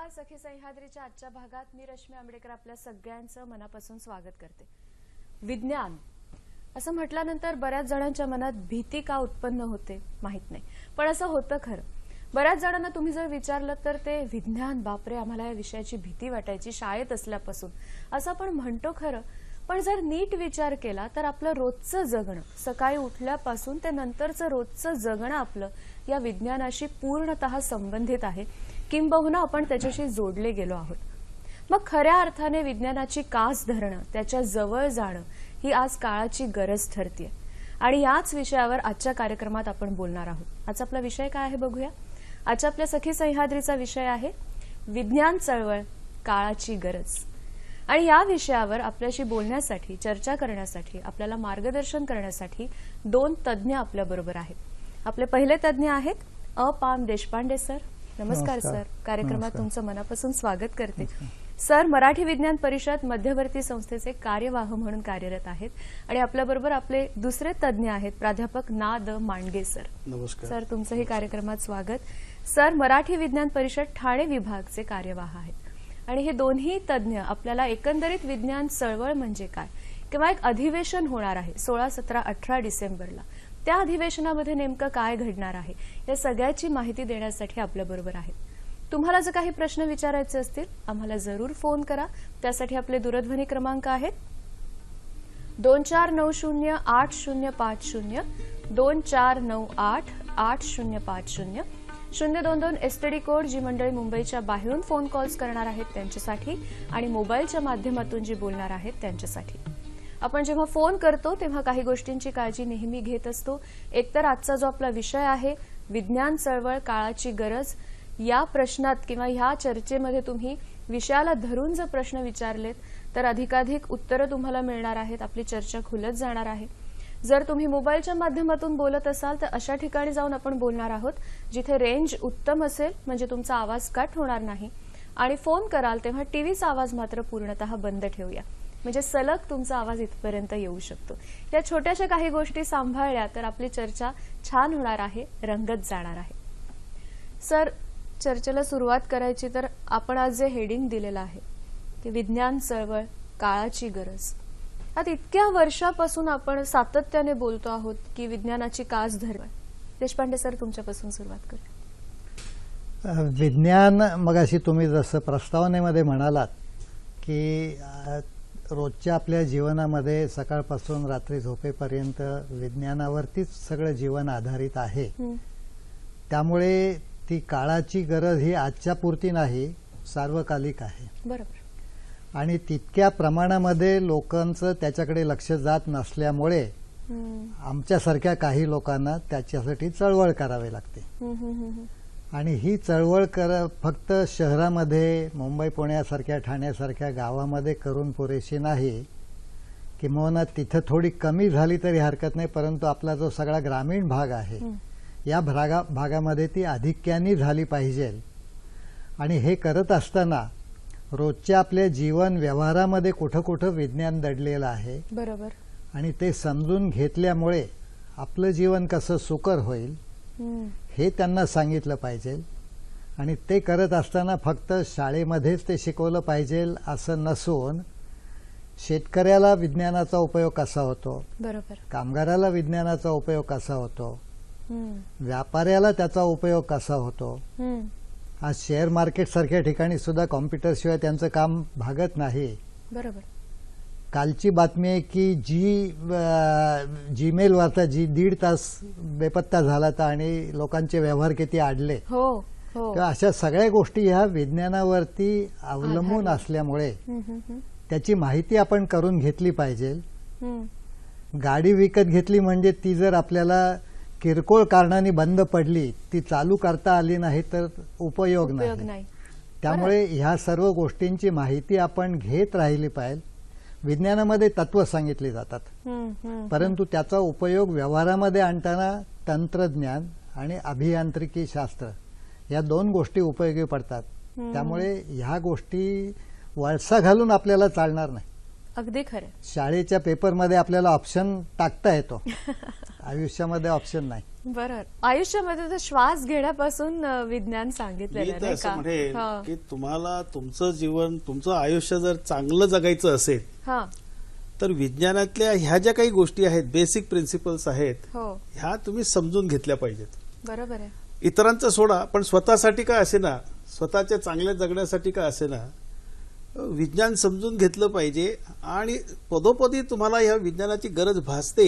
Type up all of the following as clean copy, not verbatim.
नमस्कार. सखी सह्याद्रीच्या आजच्या भागात मी रश्मी आंबेडकर आपल्या सगळ्यांचं मनापासून स्वागत करते. विज्ञान असं म्हटल्यानंतर बऱ्याच जणांच्या मनात भीती का उत्पन्न होते माहित नाही, पण असं होतं खरं. बऱ्याच जणांना तुम्ही जर विचारलं तर ते विज्ञान, बापरे आम्हाला या विषयाची भीती वाटायची शाळेत असल्यापासून, असं आपण म्हणतो खरं. पण जर नीट विचार केला तर आपलं रोजचं जगणं, सकाळी उठल्यापासून ते नंतरचं रोजचं जगणं आपलं या विज्ञानाशी पूर्णतः संबंधित आहे, किंबहुना आपण त्याच्याशी जोडले गेलो आहोत. मग खऱ्या अर्थाने विज्ञानाची कास धरणं, त्याच्या जवळ जाणं ही आज काळाची गरज ठरते. आणि याच विषयावर आजच्या कार्यक्रमात आपण बोलणार आहोत. आजचा आपला विषय काय आहे बघूया. आजच्या आपल्या सखी सह्याद्रीचा विषय आहे विज्ञान चळवळ, काळाची गरज. आणि या विषयावर आपल्याशी बोलण्यासाठी, चर्चा करण्यासाठी, आपल्याला मार्गदर्शन करण्यासाठी दोन तज्ज्ञ आपल्या बरोबर आहेत. आपले पहिले तज्ज्ञ आहेत अपाम देशपांडे सर. नमस्कार सर. कार्यक्रमात तुमचं मनापासून स्वागत करते. सर मराठी विज्ञान परिषद मध्यवर्ती संस्थेचे कार्यवाह म्हणून कार्यरत आहेत. आणि आपल्याबरोबर आपले दुसरे तज्ज्ञ आहेत प्राध्यापक ना. द. मांडगे सर. नमस्कार सर. तुमचंही कार्यक्रमात स्वागत. सर मराठी विज्ञान परिषद ठाणे विभागचे कार्यवाह आहेत. आणि हे दोन्ही तज्ज्ञ आपल्याला एकंदरीत विज्ञान चळवळ म्हणजे काय, किंवा एक अधिवेशन होणार आहे 16, 17, 18 डिसेंबरला, त्या अधिवेशनामध्ये नेमकं काय घडणार आहे या सगळ्याची माहिती देण्यासाठी आपल्याबरोबर आहेत. तुम्हाला जर काही प्रश्न विचारायचे असतील आम्हाला जरूर फोन करा. त्यासाठी आपले दूरध्वनी क्रमांक आहेत 24908050, 24988050, 022 एसटीडी कोड. जी मंडळी मुंबईच्या बाहेरून फोन कॉल्स करणार आहेत त्यांच्यासाठी, आणि मोबाईलच्या माध्यमातून जी बोलणार आहेत त्यांच्यासाठी. आपण जेव्हा फोन करतो तेव्हा काही गोष्टींची काळजी नेहमी घेत असतो. एकतर आजचा जो आपला विषय आहे विज्ञान चळवळ, काळाची गरज, या प्रश्नात किंवा ह्या चर्चेमध्ये तुम्ही विषयाला धरून जर प्रश्न विचारलेत तर अधिकाधिक उत्तरं तुम्हाला मिळणार आहेत. आपली चर्चा खुलत जाणार आहे. जर तुम्ही मोबाईलच्या माध्यमातून बोलत असाल तर अशा ठिकाणी जाऊन आपण बोलणार आहोत जिथे रेंज उत्तम असेल, म्हणजे तुमचा आवाज कट होणार नाही. आणि फोन कराल तेव्हा टीव्हीचा आवाज मात्र पूर्णतः बंद ठेवूया, म्हणजे सलग तुमचा आवाज इथपर्यंत येऊ शकतो. या छोट्याशा काही गोष्टी सांभाळल्या तर आपली चर्चा छान होणार आहे, रंगत जाणार आहे. सर चर्चेला सुरुवात करायची तर आपण आज जे हेडिंग दिलेलं आहे की विज्ञान चळवळ, काळाची गरज. आता इतक्या वर्षापासून आपण सातत्याने बोलतो आहोत की विज्ञानाची कास धरणं. देशपांडे सर तुमच्यापासून सुरुवात करूया. विज्ञान, मगाशी तुम्ही जसं प्रस्तावनेमध्ये म्हणालात की रोजच्या आपल्या जीवनामध्ये सकाळपासून रात्री झोपेपर्यंत विज्ञानावरतीच सगळं जीवन आधारित आहे. त्यामुळे ती काळाची गरज ही आजच्या पुरती नाही, सार्वकालिक आहे. बरोबर. आणि तितक्या प्रमाणामध्ये लोकांचं त्याच्याकडे लक्ष जात नसल्यामुळे आमच्यासारख्या काही लोकांना त्याच्यासाठी चळवळ करावी लागते. आणि ही चळवळ फक्त शहरामध्ये, मुंबई पुण्यासारख्या, ठाण्यासारख्या गावामध्ये करून पुरेशी नाही, किंवा तिथं थोडी कमी झाली तरी हरकत नाही, परंतु आपला जो सगळा ग्रामीण भाग आहे या भागामध्ये ती अधिक्यानी झाली पाहिजे. आणि हे करत असताना रोजच्या आपल्या जीवन व्यवहारामध्ये कुठं कुठं विज्ञान दडलेलं आहे. बरोबर. आणि ते समजून घेतल्यामुळे आपलं जीवन कसं सुकर होईल हे त्यांना सांगितलं पाहिजे. आणि ते करत असताना फक्त शाळेमध्येच ते शिकवलं पाहिजे असं नसून शेतकऱ्याला विज्ञानाचा उपयोग कसा होतो, बरोबर, कामगाराला विज्ञानाचा उपयोग कसा होतो, व्यापाऱ्याला त्याचा उपयोग कसा होतो. आज शेअर मार्केट सारख्या ठिकाणी सुद्धा कॉम्प्युटर शिवाय त्यांचं काम भागत नाही. बरोबर. कालची कालची बातमी आहे की जीमेलवरचा 1.5 तास बेपत्ता झाला आणि लोकांचे व्यवहार किती अडले. हो. तेव्हा अशा सगळ्या गोष्टी ह्या विज्ञानावरती अवलंबून असल्यामुळे त्याची माहिती आपण करून घेतली पाहिजे. गाडी विकत घेतली म्हणजे ती जर आपल्याला किरकोळ कारणाने बंद पडली, ती चालू करता आली नाही तर उपयोग नाही. त्यामुळे ह्या सर्व गोष्टींची माहिती आपण घेत राहिली पाहिजे. विज्ञानामध्ये तत्व सांगितली जातात, परंतु त्याचा उपयोग व्यवहारामध्ये आणताना तंत्रज्ञान आणि अभियांत्रिकी शास्त्र या दोन गोष्टी उपयोगी पडतात. त्यामुळे ह्या गोष्टी वळसा घालून आपल्याला चालणार नाही. अगदी खरं. शाळेच्या पेपरमध्ये आपल्याला ऑप्शन टाकता येतो, आयुष्यामध्ये ऑप्शन नाही. बरोबर. आयुष्यामध्ये तर श्वास घेण्यापासून विज्ञान मी सांगितलेलं तर नाही असं का? म्हणेल हा. की तुम्हाला तुमचं जीवन, तुमचं आयुष्य जर चांगलं जगायचं असेल हा. तर विज्ञानातल्या ह्या ज्या काही गोष्टी आहेत, बेसिक प्रिन्सिपल्स आहेत, हो, ह्या तुम्ही समजून घेतल्या पाहिजेत. बरोबर आहे. इतरांचं सोडा, पण स्वतःसाठी का असेना, स्वतःच्या चांगल्या जगण्यासाठी का असेना, विज्ञान समजून घेतलं पाहिजे. आणि पदोपदी तुम्हाला ह्या विज्ञानाची गरज भासते,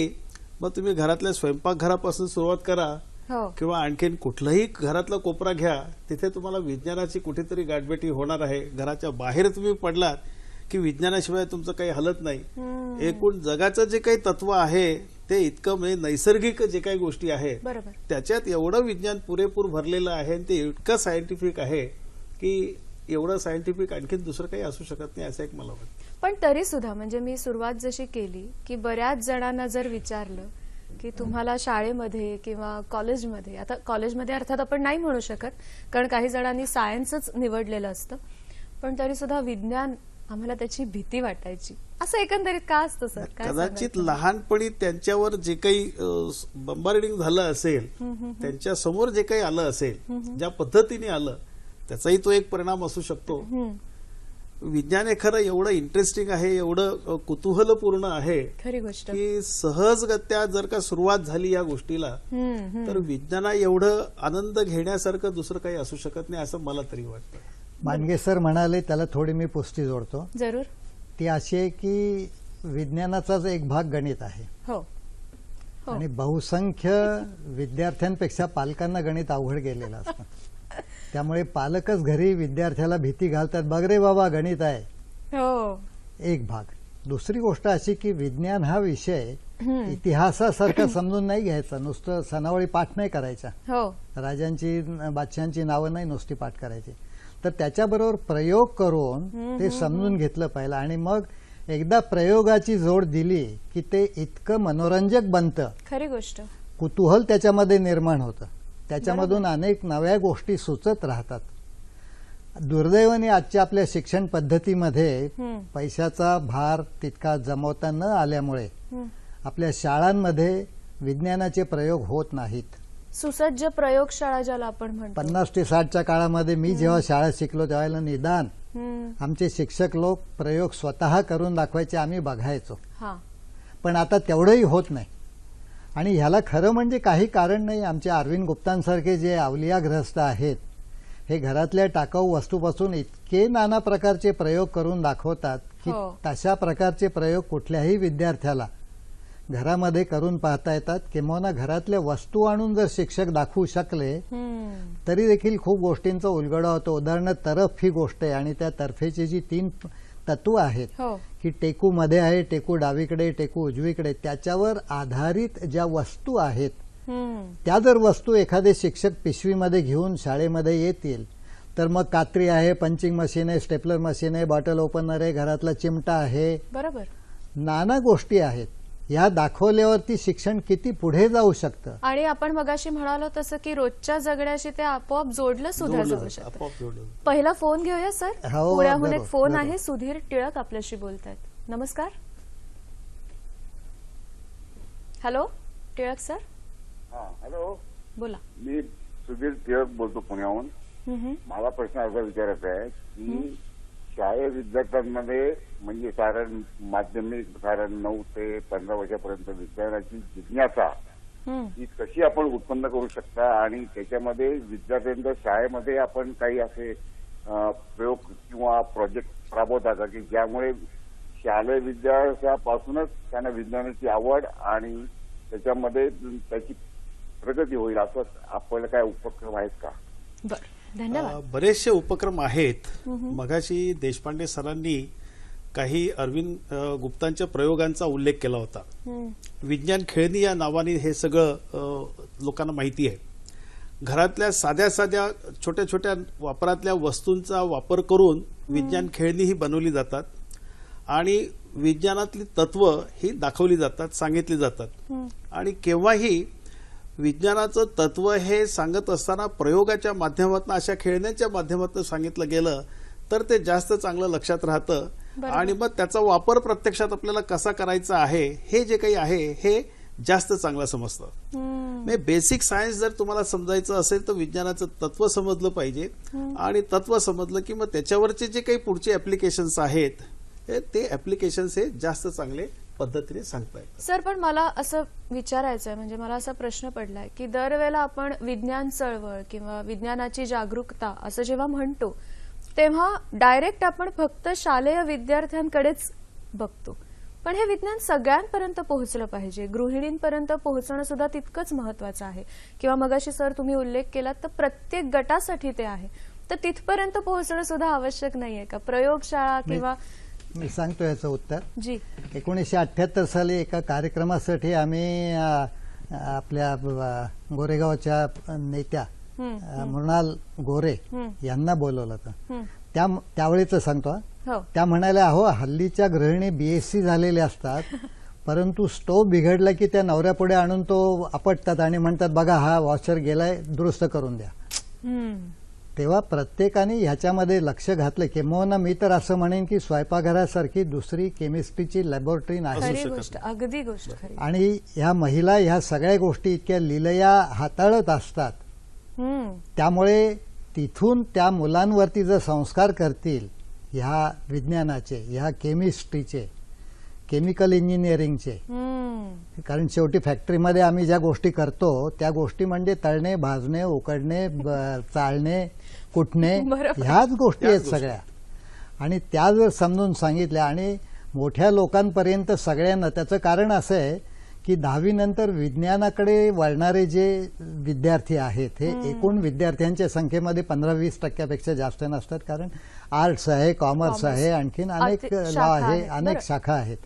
मग तुम्ही घरातल्या स्वयंपाकघरापासून सुरुवात करा हो, किंवा आणखीन कुठलंही घरातला कोपरा घ्या, तिथे तुम्हाला विज्ञानाची कुठेतरी गाठभेटी होणार आहे. घराच्या बाहेर तुम्ही पडलात की विज्ञानाशिवाय तुमचं काही हलत नाही. एकूण जगाचं जे काही तत्व आहे ते इतकं म्हणजे नैसर्गिक जे काही गोष्टी आहेत बरोबर. त्याच्यात एवढं विज्ञान पुरेपूर भरलेलं आहे आणि ते इतकं सायंटिफिक आहे की एवढं सायंटिफिक आणखीन दुसरं काही असू शकत नाही, असं एक मला वाटतं. पण तरी सुद्धा म्हणजे मी सुरुवात जशी केली की बऱ्याच जणांना जर विचारलं की तुम्हाला शाळेमध्ये किंवा कॉलेजमध्ये, आता कॉलेजमध्ये अर्थात आपण नाही म्हणू शकत कारण काही जणांनी सायन्सच निवडलेलं असतं, पण तरी सुद्धा विज्ञान आम्हाला त्याची भीती वाटायची. असं एकंदरीत का असतं सर? काय कदाचित सांगाल? लहानपणी त्यांच्यावर जे काही बंबार्डिंग झालं असेल, त्यांच्या समोर जे काही आलं असेल, ज्या पद्धतीने आलं, त्याचाही तो एक परिणाम असू शकतो. विज्ञान हे खरं एवढं इंटरेस्टिंग आहे, एवढं कुतूहलपूर्ण आहे खरी गोष्ट. की सहजगत्या जर का सुरुवात झाली या गोष्टीला तर विज्ञाना एवढं आनंद घेण्यासारखं दुसरं काही असू शकत नाही, असं मला तरी वाटतं. मांडगे सर म्हणाले, त्याला थोडी मी पुष्टी जोडतो. जरूर. ती अशी आहे की विज्ञानाचाच एक भाग गणित आहे हो, हो. आणि बहुसंख्य विद्यार्थ्यांपेक्षा पालकांना गणित अवघड गेलेलं असतं. त्यामुळे पालकच घरी विद्यार्थ्याला भीती घालतात, बघ रे बाबा गणित आहे. हो, एक भाग. दुसरी गोष्ट अशी की विज्ञान हा विषय इतिहासासारखा समजून नाही घ्यायचा, नुसतं सनावळी पाठ नाही करायचा, हो, राजांची बादशांची नावं नाही नुसती पाठ करायची, तर त्याच्याबरोबर प्रयोग करून ते समजून घेतलं पाहिजे. आणि मग एकदा प्रयोगाची जोड दिली की ते इतकं मनोरंजक बनतं, खरी गोष्ट. कुतूहल त्याच्यामध्ये निर्माण होतं, त्याच्यामधून अनेक नव्या गोष्टी सुचत राहतात. दुर्दैवाने आजच्या आपल्या शिक्षण पद्धतीमध्ये पैशाचा भार तितका जमवता न आल्यामुळे आपल्या शाळांमध्ये विज्ञानाचे प्रयोग होत नाहीत. सुसज्ज प्रयोगशाळा ज्याला आपण म्हणतो. 50 ते 60च्या काळामध्ये मी जेव्हा शाळेत शिकलो त्यावेळेला निदान आमचे शिक्षक लोक प्रयोग स्वतः करून दाखवायचे, आम्ही बघायचो. हा, पण आता तेवढंही होत नाही. आणि ह्याला खरं म्हणजे काही कारण नाही. आमचे अरविंद गुप्तांसारखे जे अवलिया गृहस्थ आहेत, हे घरातल्या टाकाऊ वस्तूपासून इतके नाना प्रकारचे प्रयोग करून दाखवतात की हो. तशा प्रकारचे प्रयोग कुठल्याही विद्यार्थ्याला घरामध्ये करून पाहता येतात. किंवा घरातल्या वस्तू आणून जर शिक्षक दाखवू शकले तरी देखील खूप गोष्टींचा उलगडा होतो. उदाहरणार्थ तरफ ही गोष्ट आहे आणि त्या तर्फेची जी 3 तत्व आहेत हो, की टेकू मध्ये आहे, टेकू डावीकडे, टेकू उजवीकडे, त्याच्यावर आधारित ज्या वस्तू आहेत त्या जर वस्तू एखादे शिक्षक पिशवीमध्ये घेऊन शाळेमध्ये येतील तर मग कात्री आहे, पंचिंग मशीन आहे, स्टेपलर मशीन आहे, बॉटल ओपनर आहे, घरातला चिमटा आहे, बरोबर. नाना गोष्टी आहेत. ह्या दाखवल्यावरती शिक्षण किती पुढे जाऊ शकतं. आणि आपण मगाशी म्हणालो तसं की रोजच्या जगण्याशी ते आपोआप जोडलं सुद्धा जाऊ शकतं. आपोआप जोडलं. पहिला फोन घेऊया सर. हो, पुण्याहून एक बरोबर, फोन बरोबर. आहे. सुधीर टिळक आपल्याशी बोलतायत. नमस्कार. Hello Tilak sir. हा, हॅलो. बोला. मी सुधीर टिळक बोलतो पुण्याहून. मला प्रश्न असा विचारायचा आहे की शाळे विद्यार्थ्यांमध्ये म्हणजे साधारण माध्यमिक साधारण 9 ते 15 वर्षापर्यंत विज्ञानाची जिज्ञासा ही कशी आपण उत्पन्न करू शकता आणि त्याच्यामध्ये विद्यार्थ्यांच्या शाळेमध्ये आपण काही असे प्रयोग किंवा प्रोजेक्ट राबवता का की ज्यामुळे शालेय विद्यार्थ्यापासूनच त्यांना विज्ञानाची आवड आणि त्याच्यामध्ये त्याची प्रगती होईल, असं आपल्याला काय उपक्रम आहेत का? बरं, धन्यवाद. बरेचसे उपक्रम आहेत. मगाशी देशपांडे सरांनी काही अरविंद गुप्तांच्या प्रयोगांचा उल्लेख केला होता. विज्ञान खेळणी या नावाने हे सगळं लोकांना माहिती आहे. घरातल्या साध्या साध्या छोट्या छोट्या वापरातल्या वस्तूंचा वापर करून विज्ञान खेळणी ही बनवली जातात आणि विज्ञानातली तत्व ही दाखवली जातात, सांगितली जातात. आणि केव्हाही विज्ञानाचं तत्व हे सांगत असताना प्रयोगाच्या माध्यमातून, अशा खेळण्याच्या माध्यमातून सांगितलं गेलं तर ते जास्त चांगलं लक्षात राहतं आणि मग त्याचा वापर प्रत्यक्षात आपल्याला कसा करायचा आहे हे जे काही आहे हे जास्त चांगलं समजतं. म्हणजे बेसिक सायन्स जर तुम्हाला समजायचं असेल तर विज्ञानाचं तत्व समजलं पाहिजे आणि तत्व समजलं की मग त्याच्यावरचे जे काही पुढचे ऍप्लिकेशन्स आहेत ते ऍप्लिकेशन्स हे जास्त चांगले पद्धतीने सांगता येतात. सर, पण मला असं विचारायचं आहे, म्हणजे मला असा प्रश्न पडलाय की दरवेळेला आपण विज्ञान चळवळ किंवा विज्ञानाची जागरूकता असं जेव्हा म्हणतो तेव्हा डायरेक्ट आपण फक्त शालेय विद्यार्थ्यांकडेच बघतो, पण हे विज्ञान सगळ्यांपर्यंत पोहोचलं पाहिजे. गृहिणींपर्यंत पोहोचणं सुद्धा तितकंच महत्वाचं आहे. किंवा मगाशी सर तुम्ही उल्लेख केलात तर प्रत्येक गटासाठी ते आहे, तर तिथपर्यंत पोहोचणं सुद्धा आवश्यक नाहीये का? प्रयोगशाळा किंवा मी सांगतो याचं उत्तर. जी 1978 साली एका कार्यक्रमासाठी आम्ही आपल्या गोरेगावच्या नेत्या मृणाल गोरे यांना बोलवलं होतं. त्यावेळेचं सांगतो. हो. त्या म्हणाल्या, अहो हल्लीच्या गृहिणी BSc झालेल्या असतात, परंतु स्टोव्ह बिघडला की त्या नवऱ्यापुढे आणून तो आपटतात आणि म्हणतात बघा हा वॉशर गेलाय, दुरुस्त करून द्या. तेव्हा प्रत्येकाने ह्याच्यामध्ये लक्ष घातलं. किंवा मी तर असं म्हणेन की स्वयंपाकघरासारखी दुसरी केमिस्ट्रीची लॅबोरेटरी नाही. खरी गोष्ट, अगदी गोष्ट खरी. आणि ह्या महिला ह्या सगळ्या गोष्टी इतक्या लिलया हाताळत असतात, त्यामुळे तिथून त्या मुलांवरती जर संस्कार करतील ह्या विज्ञानाचे, ह्या केमिस्ट्रीचे, केमिकल इंजिनिअरिंगचे, कारण शेवटी फॅक्टरीमध्ये आम्ही ज्या गोष्टी करतो त्या गोष्टी म्हणजे तळणे, भाजणे, उकडणे, चाळणे, कुटणे, ह्याच गोष्टी आहेत सगळ्या. आणि त्या जर समजून सांगितल्या आणि मोठ्या लोकांपर्यंत सगळ्यांना, त्याचं कारण असं आहे की 10वी नंतर विज्ञानाकडे वळणारे जे विद्यार्थी आहेत हे एकूण विद्यार्थ्यांच्या संख्येमध्ये 15-20% जास्त नसतात, कारण आर्ट्स आहे, कॉमर्स आहे, आणखीन अनेक लॉ आहे, अनेक शाखा आहेत.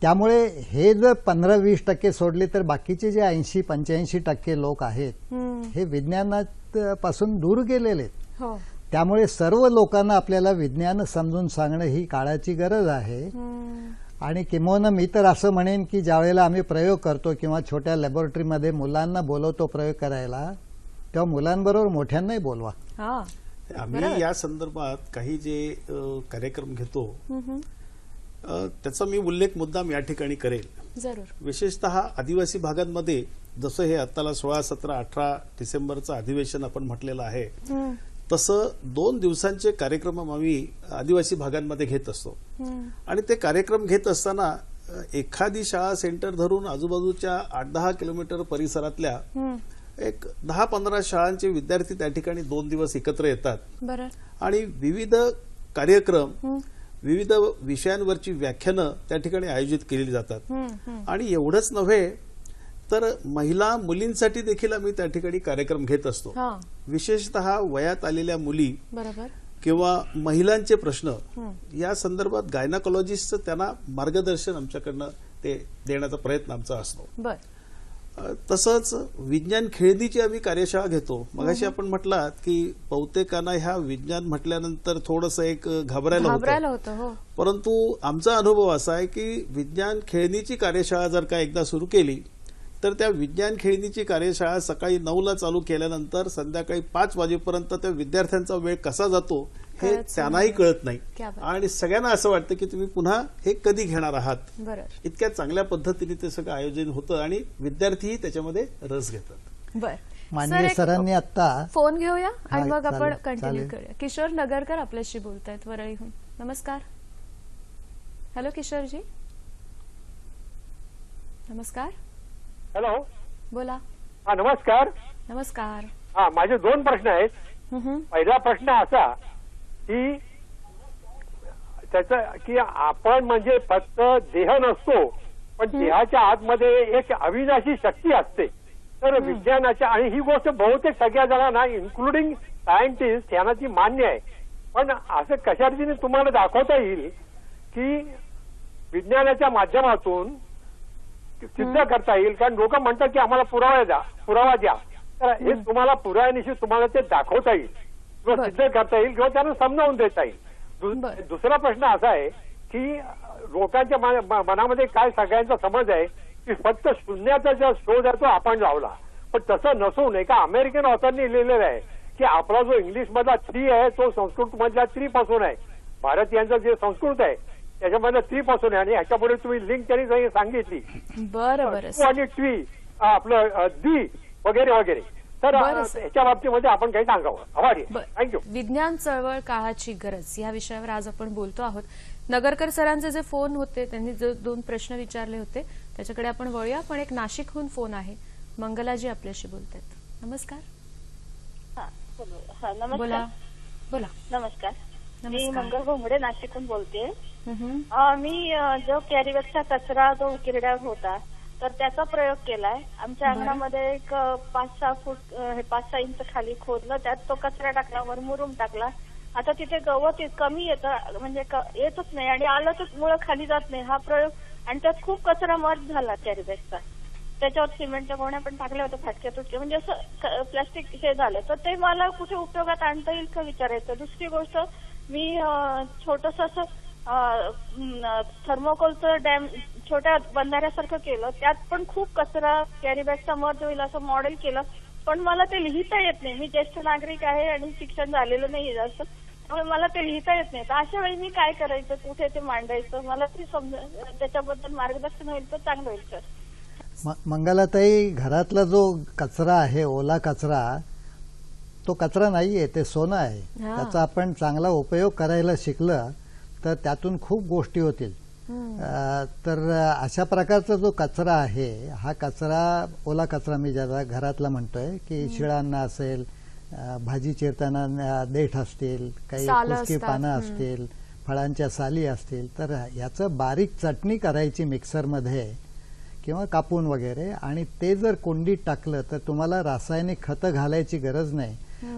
त्यामुळे हे जर 15-20% सोडले तर बाकीचे जे 80-85% लोक आहेत हे विज्ञानापासून दूर गेलेले आहेत. त्यामुळे सर्व लोकांना आपल्याला विज्ञान समजून सांगणं ही काळाची गरज आहे. आणि किंवा मी तर असं म्हणेन की ज्या वेळेला आम्ही प्रयोग करतो किंवा छोट्या लॅबोरेटरीमध्ये मुलांना बोलवतो प्रयोग करायला, तेव्हा मुलांबरोबर मोठ्यांनाही बोलवा. आम्ही या संदर्भात काही जे कार्यक्रम घेतो त्याचा मी उल्लेख मुद्दाम या ठिकाणी करेल. जरूर. विशेषतः आदिवासी भागांमध्ये जसं हे आताला 16, 17, 18 डिसेंबरचं अधिवेशन आपण म्हटलेलं आहे, तसं 2 दिवसांचे कार्यक्रम आम्ही आदिवासी भागांमध्ये घेत असतो. आणि ते कार्यक्रम घेत असताना एखादी शाळा सेंटर धरून आजूबाजूच्या 8-10 किलोमीटर परिसरातल्या एक 10-15 शाळांचे विद्यार्थी त्या ठिकाणी 2 दिवस एकत्र येतात आणि विविध कार्यक्रम, विविध विषयांवरची व्याख्यानं त्या ठिकाणी आयोजित केली जातात. आणि एवढंच नव्हे तर महिला मुलींसाठी देखील आम्ही त्या ठिकाणी कार्यक्रम घेत असतो. विशेषतः वयात आलेल्या मुली किंवा महिलांचे प्रश्न या संदर्भात गायनाकोलॉजिस्टचं त्यांना मार्गदर्शन आमच्याकडनं ते देण्याचा प्रयत्न आमचा असतो. तसंच विज्ञान खेळणीची आम्ही कार्यशाळा घेतो. मगाशी आपण म्हटलात की बहुतेकांना ह्या विज्ञान म्हटल्यानंतर थोडंसं एक घाबरायला होतं, परंतु आमचा अनुभव असा आहे की विज्ञान खेळणीची कार्यशाळा जर का एकदा सुरू केली तर त्या विज्ञान खेळणीची कार्यशाळा सकाळी 9ला चालू केल्यानंतर संध्याकाळी 5 वाजेपर्यंत त्या विद्यार्थ्यांचा वेळ कसा जातो हे त्यांनाही कळत नाही. आणि सगळ्यांना असं वाटतं की तुम्ही पुन्हा हे कधी घेणार आहात. इतक्या चांगल्या पद्धतीने ते सगळं आयोजन होतं आणि विद्यार्थीही त्याच्यामध्ये रस घेतात. माननीय सरांनी आता फोन घेऊया आणि मग आपण कंटिन्यू करूया. किशोर नगरकर आपल्याशी बोलतायत वरळीहून. नमस्कार. हॅलो किशोरजी. नमस्कार. हॅलो. बोला. नमस्कार. नमस्कार. माझे 2 प्रश्न आहेत. पहिला प्रश्न असा की त्याचं की आपण म्हणजे फक्त देह नसतो, पण देहाच्या आतमध्ये एक अविनाशी शक्ती असते. तर विज्ञानाच्या, आणि ही गोष्ट बहुतेक सगळ्या जणांना इन्क्लुडिंग सायंटिस्ट यांना ती मान्य आहे, पण असं कशा रीतीने तुम्हाला दाखवता येईल की विज्ञानाच्या माध्यमातून सिद्ध करता येईल? कारण लोक म्हणतात की आम्हाला पुरावा द्या. तर हे तुम्हाला पुराव्यानिशी तुम्हाला ते दाखवता येईल किंवा सिद्ध करता येईल किंवा त्यांना समजावून देता येईल. दुसरा प्रश्न असा आहे की लोकांच्या मनामध्ये काय सगळ्यांचा समज आहे की फक्त शून्याचा जो शोध आहे तो आपण लावला, पण तसं नसून एका अमेरिकन ऑथरनी लिहिलेलं आहे की आपला जो इंग्लिश मधला 3 आहे तो संस्कृत मधल्या 3 पासून आहे. भारतीयांचं जे संस्कृत आहे त्याच्यामध्ये त्रीपासून आहे आणि ह्याच्यापुढे तुम्ही लिंक त्यांनी सांगितली बरं बरं टू आणि ट्वी आपलं दी वगैरे वगैरे. तर बरं, सर. ह्याच्या बाबतीमध्ये आपण काही सांगावं. आभारी आहे. थँक्यू. विज्ञान चळवळ काळाची गरज या विषयावर आज आपण बोलतो आहोत. नगरकर सरांचे जे फोन होते त्यांनी जो 2 प्रश्न विचारले होते त्याच्याकडे आपण वळूया. पण एक नाशिकहून फोन आहे. मंगलाजी आपल्याशी बोलतात. नमस्कार. नमस्कार. बोला बोला. नमस्कार. मी नमस्कार. मंगल घोंगडे नाशिकहून बोलते. हम्म. मी जो कॅरीबॅगचा कचरा जो उकिरड्या होता तर त्याचा प्रयोग केलाय. आमच्या बरं. अंगणामध्ये एक 5-6 फूट 5-6 इंच खाली खोदलं, त्यात तो कचरा टाकला, वर मुरुम टाकला. आता तिथे गवत कमी येतं, म्हणजे येतच नाही आणि आलं तर मुळं खाली जात नाही. हा प्रयोग आणि त्यात खूप कचरा मर्ज झाला कॅरीबॅगचा. त्याच्यावर सिमेंटच्या गोण्या पण टाकल्या होत्या, फाटक्या तुटल्या, म्हणजे असं प्लास्टिक हे झालं. तर ते मला कुठे उपयोगात आणता येईल का विचारायचं. दुसरी गोष्ट, मी छोटस असं थर्मोकोलचं डॅम छोट्या बंधाऱ्यासारखं केलं. त्यात पण खूप कचरा कॅरीबॅगचा मर्ज होईल असं मॉडेल केलं. पण मला ते लिहिता येत नाही. मी ज्येष्ठ नागरिक आहे आणि शिक्षण झालेलं नाही जास्त, त्यामुळे मला ते लिहिता येत नाही. तर अशा वेळी मी काय करायचं, कुठे ते मांडायचं, मला ते त्याच्याबद्दल मार्गदर्शन होईल तर चांगलं होईल सर. मंगलाताई, घरातला जो कचरा आहे, ओला कचरा, तो कचरा नाहीये, ते सोनं आहे. हा. त्याचा आपण चांगला उपयोग करायला शिकलं तर त्यातून खूप गोष्टी होतील. तर अशा प्रकारचा जो कचरा आहे, हा कचरा, ओला कचरा मी ज्याला घरातला म्हणतोय, की शिळान्न असेल, भाजी चिरताना देठ असतील, काही सालं कुचकी असतात. पानं असतील, फळांच्या साली असतील, तर याचं बारीक चटणी करायची मिक्सरमध्ये किंवा कापून वगैरे, आणि ते जर कोंडीत टाकलं तर तुम्हाला रासायनिक खतं घालायची गरज नाही.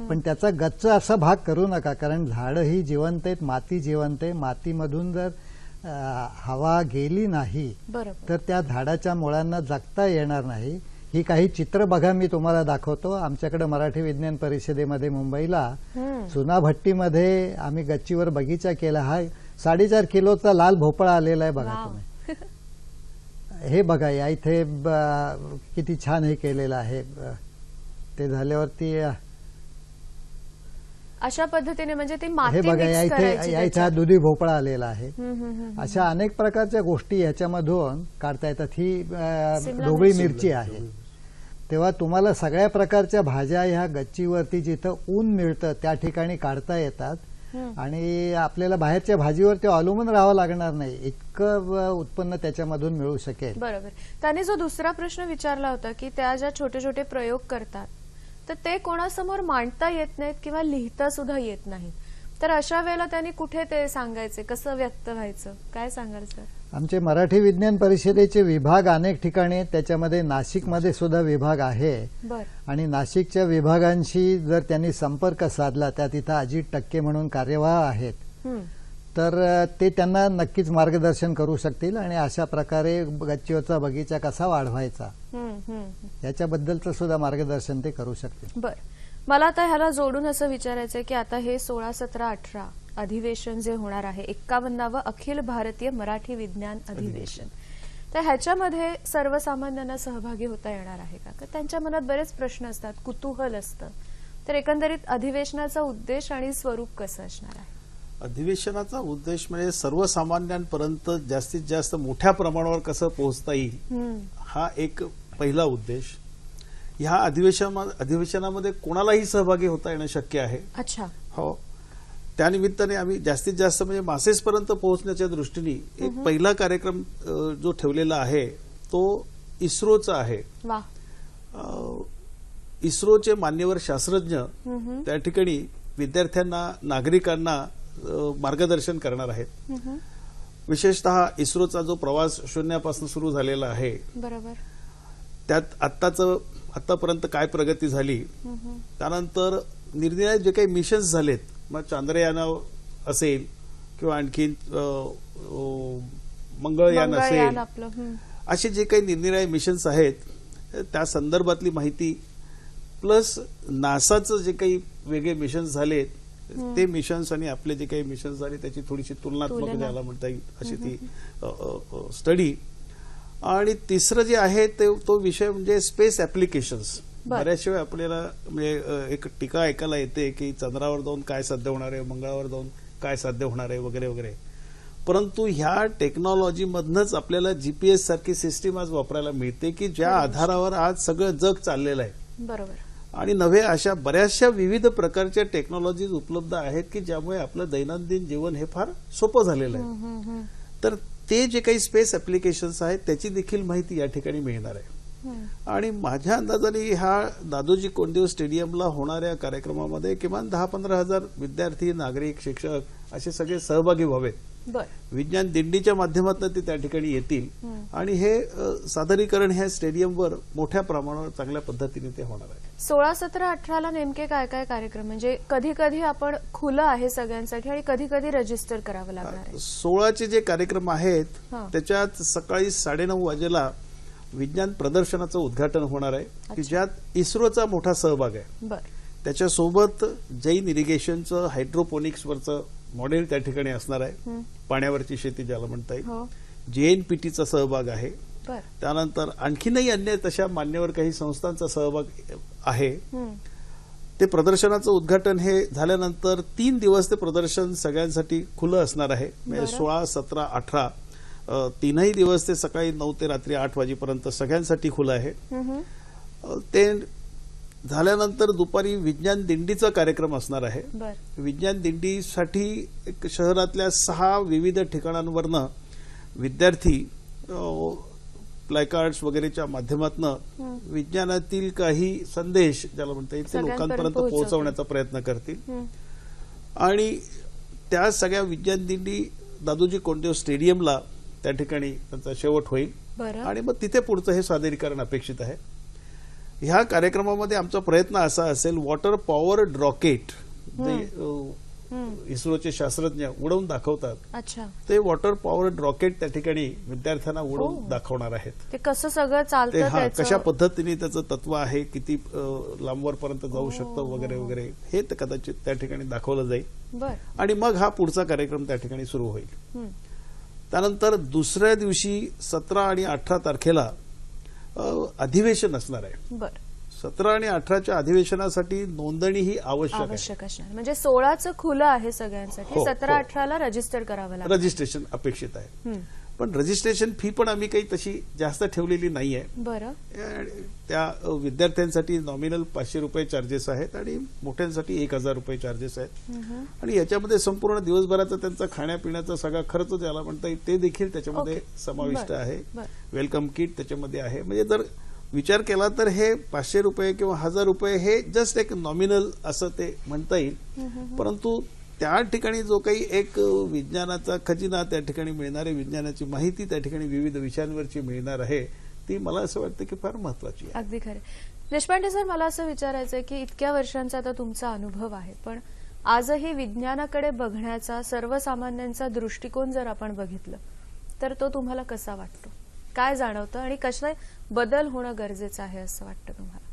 पण त्याचा गच्च असा भाग करू नका, कारण झाडं ही जिवंत आहेत, माती जिवंत आहे. मातीमधून जर हवा गेली नाही बरोबर. तर त्या झाडाच्या मुळांना जगता येणार नाही. ही काही चित्र बघा, मी तुम्हाला दाखवतो. आमच्याकडे मराठी विज्ञान परिषदेमध्ये मुंबईला चुनाभट्टीमध्ये आम्ही गच्चीवर बगीचा केला. हा 4.5 किलोचा लाल भोपळा आलेला आहे बघा वाव. तुम्ही. हे बघा, या इथे किती छान हे केलेलं आहे. ते झाल्यावरती अशा पद्धतीने म्हणजे ती माती हे बघा, mix या इथे करायची या इथे हा त्याच्यात. दुधी भोपळा आलेला आहे. हम्म. अशा अनेक प्रकारच्या गोष्टी ह्याच्यामधून काढता येतात. ही सिमला ढोबळी मिरची. मिरची आहे. तेव्हा तुम्हाला सगळ्या प्रकारच्या भाज्या ह्या गच्चीवरती जिथं ऊन मिळतं त्या ठिकाणी काढता येतात. आणि आपल्याला बाहेरच्या भाजीवर ते अवलंबून राहावं लागणार नाही, इतकं उत्पन्न त्याच्यामधून मिळू शकेल. बरोबर. त्याने जो दुसरा प्रश्न विचारला होता की त्या ज्या छोटे छोटे प्रयोग करतात तर ते कोणासमोर मांडता येत नाहीत किंवा लिहिता सुद्धा येत नाही, तर अशा वेळेला त्यांनी कुठे ते सांगायचे, कसं व्यक्त व्हायचं, काय सांगाल सर? आमचे मराठी विज्ञान परिषदेचे विभाग अनेक ठिकाणी आहेत. त्याच्यामध्ये नाशिकमध्ये सुद्धा विभाग आहे. बर. आणि नाशिकच्या विभागांशी जर त्यांनी संपर्क साधला, त्या तिथं अजित टक्के म्हणून कार्यवाह आहेत, तर ते त्यांना नक्कीच मार्गदर्शन करू शकतील. आणि अशा प्रकारे गच्चीवरचा बगीचा कसा वाढवायचा याच्याबद्दलचं सुद्धा मार्गदर्शन ते करू शकतील. बर. मला आता ह्याला जोडून असं विचारायचंय की आता हे 16, 17, 18 अधिवेशन जे होणार आहे, 51वं अखिल भारतीय मराठी विज्ञान अधिवेशन, तर ह्याच्यामध्ये सर्वसामान्यांना सहभागी होता येणार आहे का? तर त्यांच्या मनात बरेच प्रश्न असतात, कुतूहल असतं. तर एकंदरीत अधिवेशनाचा उद्देश आणि स्वरूप कसं असणार आहे? अधिवेशनाचा उद्देश म्हणजे सर्वसामान्यांपर्यंत जास्तीत जास्त मोठ्या प्रमाणावर कसं पोहोचता येईल, हा एक पहिला उद्देश. ह्या अधिवेशनामध्ये कोणालाही सहभागी होता येणं शक्य आहे. अच्छा. हो. त्यानिमित्ताने आम्ही जास्तीत जास्त म्हणजे मासेसपर्यंत पोहोचण्याच्या दृष्टीने एक पहिला कार्यक्रम जो ठेवलेला आहे तो इस्रोचा आहे. वा. इस्रोचे मान्यवर शास्त्रज्ञ त्या ठिकाणी विद्यार्थ्यांना, नागरिकांना मार्गदर्शन करणार आहेत. विशेषतः इस्रोचा जो प्रवास शून्यापासून सुरू झालेला आहे, बरोबर, त्यात आतापर्यंत काय प्रगती झाली, त्यानंतर निरनिराळे जे काही मिशन्स झालेत, मग चांद्रयान असेल किंवा आणखी मंगळयान असेल, असे जे काही निरनिराळे मिशन्स आहेत त्या संदर्भातली माहिती, प्लस नासाचं जे काही वेगळे मिशन्स झालेत ते मिशन्स आणि आपले जे काही मिशन्स झाले त्याची थोडीशी तुलनात्मक ज्याला म्हणता येईल अशी ती स्टडी. आणि तिसरं जे आहे तो विषय म्हणजे स्पेस ऍप्लिकेशन्स. बऱ्याच वेळा आपल्याला म्हणजे एक टीका ऐकायला येते की चंद्रावर जाऊन काय साध्य होणार आहे, मंगळावर जाऊन काय साध्य होणार आहे वगैरे वगैरे. परंतु ह्या टेक्नॉलॉजीमधनंच आपल्याला जीपीएस सारखी सिस्टीम आज वापरायला मिळते की ज्या आधारावर आज सगळं जग चाललेलं आहे. बरोबर. आणि नव्हे अशा बऱ्याचशा विविध प्रकारच्या टेक्नॉलॉजीज उपलब्ध आहेत की ज्यामुळे आपलं दैनंदिन जीवन हे फार सोपं झालेलं आहे. तर ते जे काही स्पेस ऍप्लिकेशन्स आहेत त्याची देखील माहिती या ठिकाणी मिळणार आहे. आणि माझ्या अंदाजाने ह्या दादोजी कोंडदेव स्टेडियमला होणाऱ्या कार्यक्रमामध्ये किमान 10-15 हजार विद्यार्थी, नागरिक, शिक्षक असे सगळे सहभागी व्हावेत. विज्ञान दिंडीच्या माध्यमातून ते त्या ठिकाणी येतील आणि हे सादरीकरण ह्या स्टेडियमवर मोठ्या प्रमाणावर चांगल्या पद्धतीने ते होणार आहे. 16, 17, 18ला नेमके काय काय कार्यक्रम, म्हणजे कधी कधी आपण खुलं आहे सगळ्यांसाठी आणि कधी कधी रजिस्टर करावं लागणार आहे? 16चे जे कार्यक्रम आहेत त्याच्यात सकाळी 9:30 वाजेला विज्ञान प्रदर्शनाचं उद्घाटन होणार आहे की ज्यात इस्रोचा मोठा सहभाग आहे. त्याच्यासोबत जैन इरिगेशनचं हायड्रोपोनिक्सवरचं मॉडेल त्या ठिकाणी असणार आहे, पाण्यावरची शेती ज्याला म्हणता येईल. JNPTचा सहभाग आहे. त्यानंतर आणखीनही अन्य तशा मान्यवर काही संस्थांचा सहभाग आहे. ते प्रदर्शनाचं उद्घाटन हे झाल्यानंतर 3 दिवस ते प्रदर्शन सगळ्यांसाठी खुलं असणार आहे. म्हणजे 16, 17, 18 तीनही दिवस ते सकाळी 9 ते रात्री 8 वाजेपर्यंत सगळ्यांसाठी खुलं आहे. ते झाल्यानंतर दुपारी विज्ञान दिंडीचा कार्यक्रम असणार आहे. विज्ञान दिंडीसाठी शहरातल्या 6 विविध ठिकाणांवरनं विद्यार्थी प्लॅकार्ड्स वगैरेच्या माध्यमातून विज्ञानातील काही संदेश ज्याला म्हणता येईल ते लोकांपर्यंत पोहोचवण्याचा प्रयत्न करतील. आणि त्या सगळ्या विज्ञान दिंडी दादोजी कोंडदेव स्टेडियमला त्या ठिकाणी त्यांचा शेवट होईल आणि मग तिथे पुढचं हे सादरीकरण अपेक्षित आहे. ह्या कार्यक्रमामध्ये आमचा प्रयत्न असा असेल, वॉटर पॉवर्ड रॉकेट इस्रोचे शास्त्रज्ञ उडवून दाखवतात, ते वॉटर पॉवर्ड रॉकेट त्या ठिकाणी विद्यार्थ्यांना उडवून दाखवणार आहेत. ते कसं सगळं चालतं, कशा पद्धतीने त्याचं तत्व आहे, किती लांबवरपर्यंत जाऊ शकतं वगैरे वगैरे हे कदाचित त्या ठिकाणी दाखवलं जाईल. आणि मग हा पुढचा कार्यक्रम त्या ठिकाणी सुरू होईल. त्यानंतर दुसऱ्या दिवशी 17 आणि 18 तारखेला अधिवेशन असणार आहे. 17 आणि 18च्या अधिवेशनासाठी नोंदणी ही आवश्यक असणार. म्हणजे 16चं खुलं आहे सगळ्यांसाठी, 17, 18ला रजिस्टर करावं लागेल. रजिस्ट्रेशन अपेक्षित आहे. पण रजिस्ट्रेशन फी पण आम्ही काही तशी जास्त ठेवलेली नाहीये. त्या विद्यार्थ्यांसाठी नॉमिनल 500 रुपये चार्जेस आहेत आणि मोठ्यांसाठी 1000 रुपये चार्जेस आहेत. आणि याच्यामध्ये संपूर्ण दिवसभराचा त्यांचा खाण्यापिण्याचा सगळा खर्च ज्याला म्हणता येईल ते देखील त्याच्यामध्ये समाविष्ट आहे. वेलकम किट त्याच्यामध्ये आहे. म्हणजे जर विचार केला तर हे 500 रुपये किंवा 1000 रुपये हे जस्ट एक नॉमिनल असं ते म्हणता येईल. परंतु त्या ठिकाणी जो काही एक विज्ञानाचा खजिना त्या ठिकाणी मिळणारी विज्ञानाची माहिती त्या ठिकाणी विविध विषयांवरची मिळणार आहे ती मला असं वाटतं की फार महत्वाची आहे. अगदी खरं. देशपांडे सर, मला असं विचारायचं आहे की इतक्या वर्षांचा आता तुमचा अनुभव आहे, पण आजही विज्ञानाकडे बघण्याचा सर्वसामान्यांचा दृष्टिकोन जर आपण बघितलं तर तो तुम्हाला कसा वाटतो? काय जाणवतं आणि कशा बदल होणं गरजेचं आहे असं वाटतं तुम्हाला?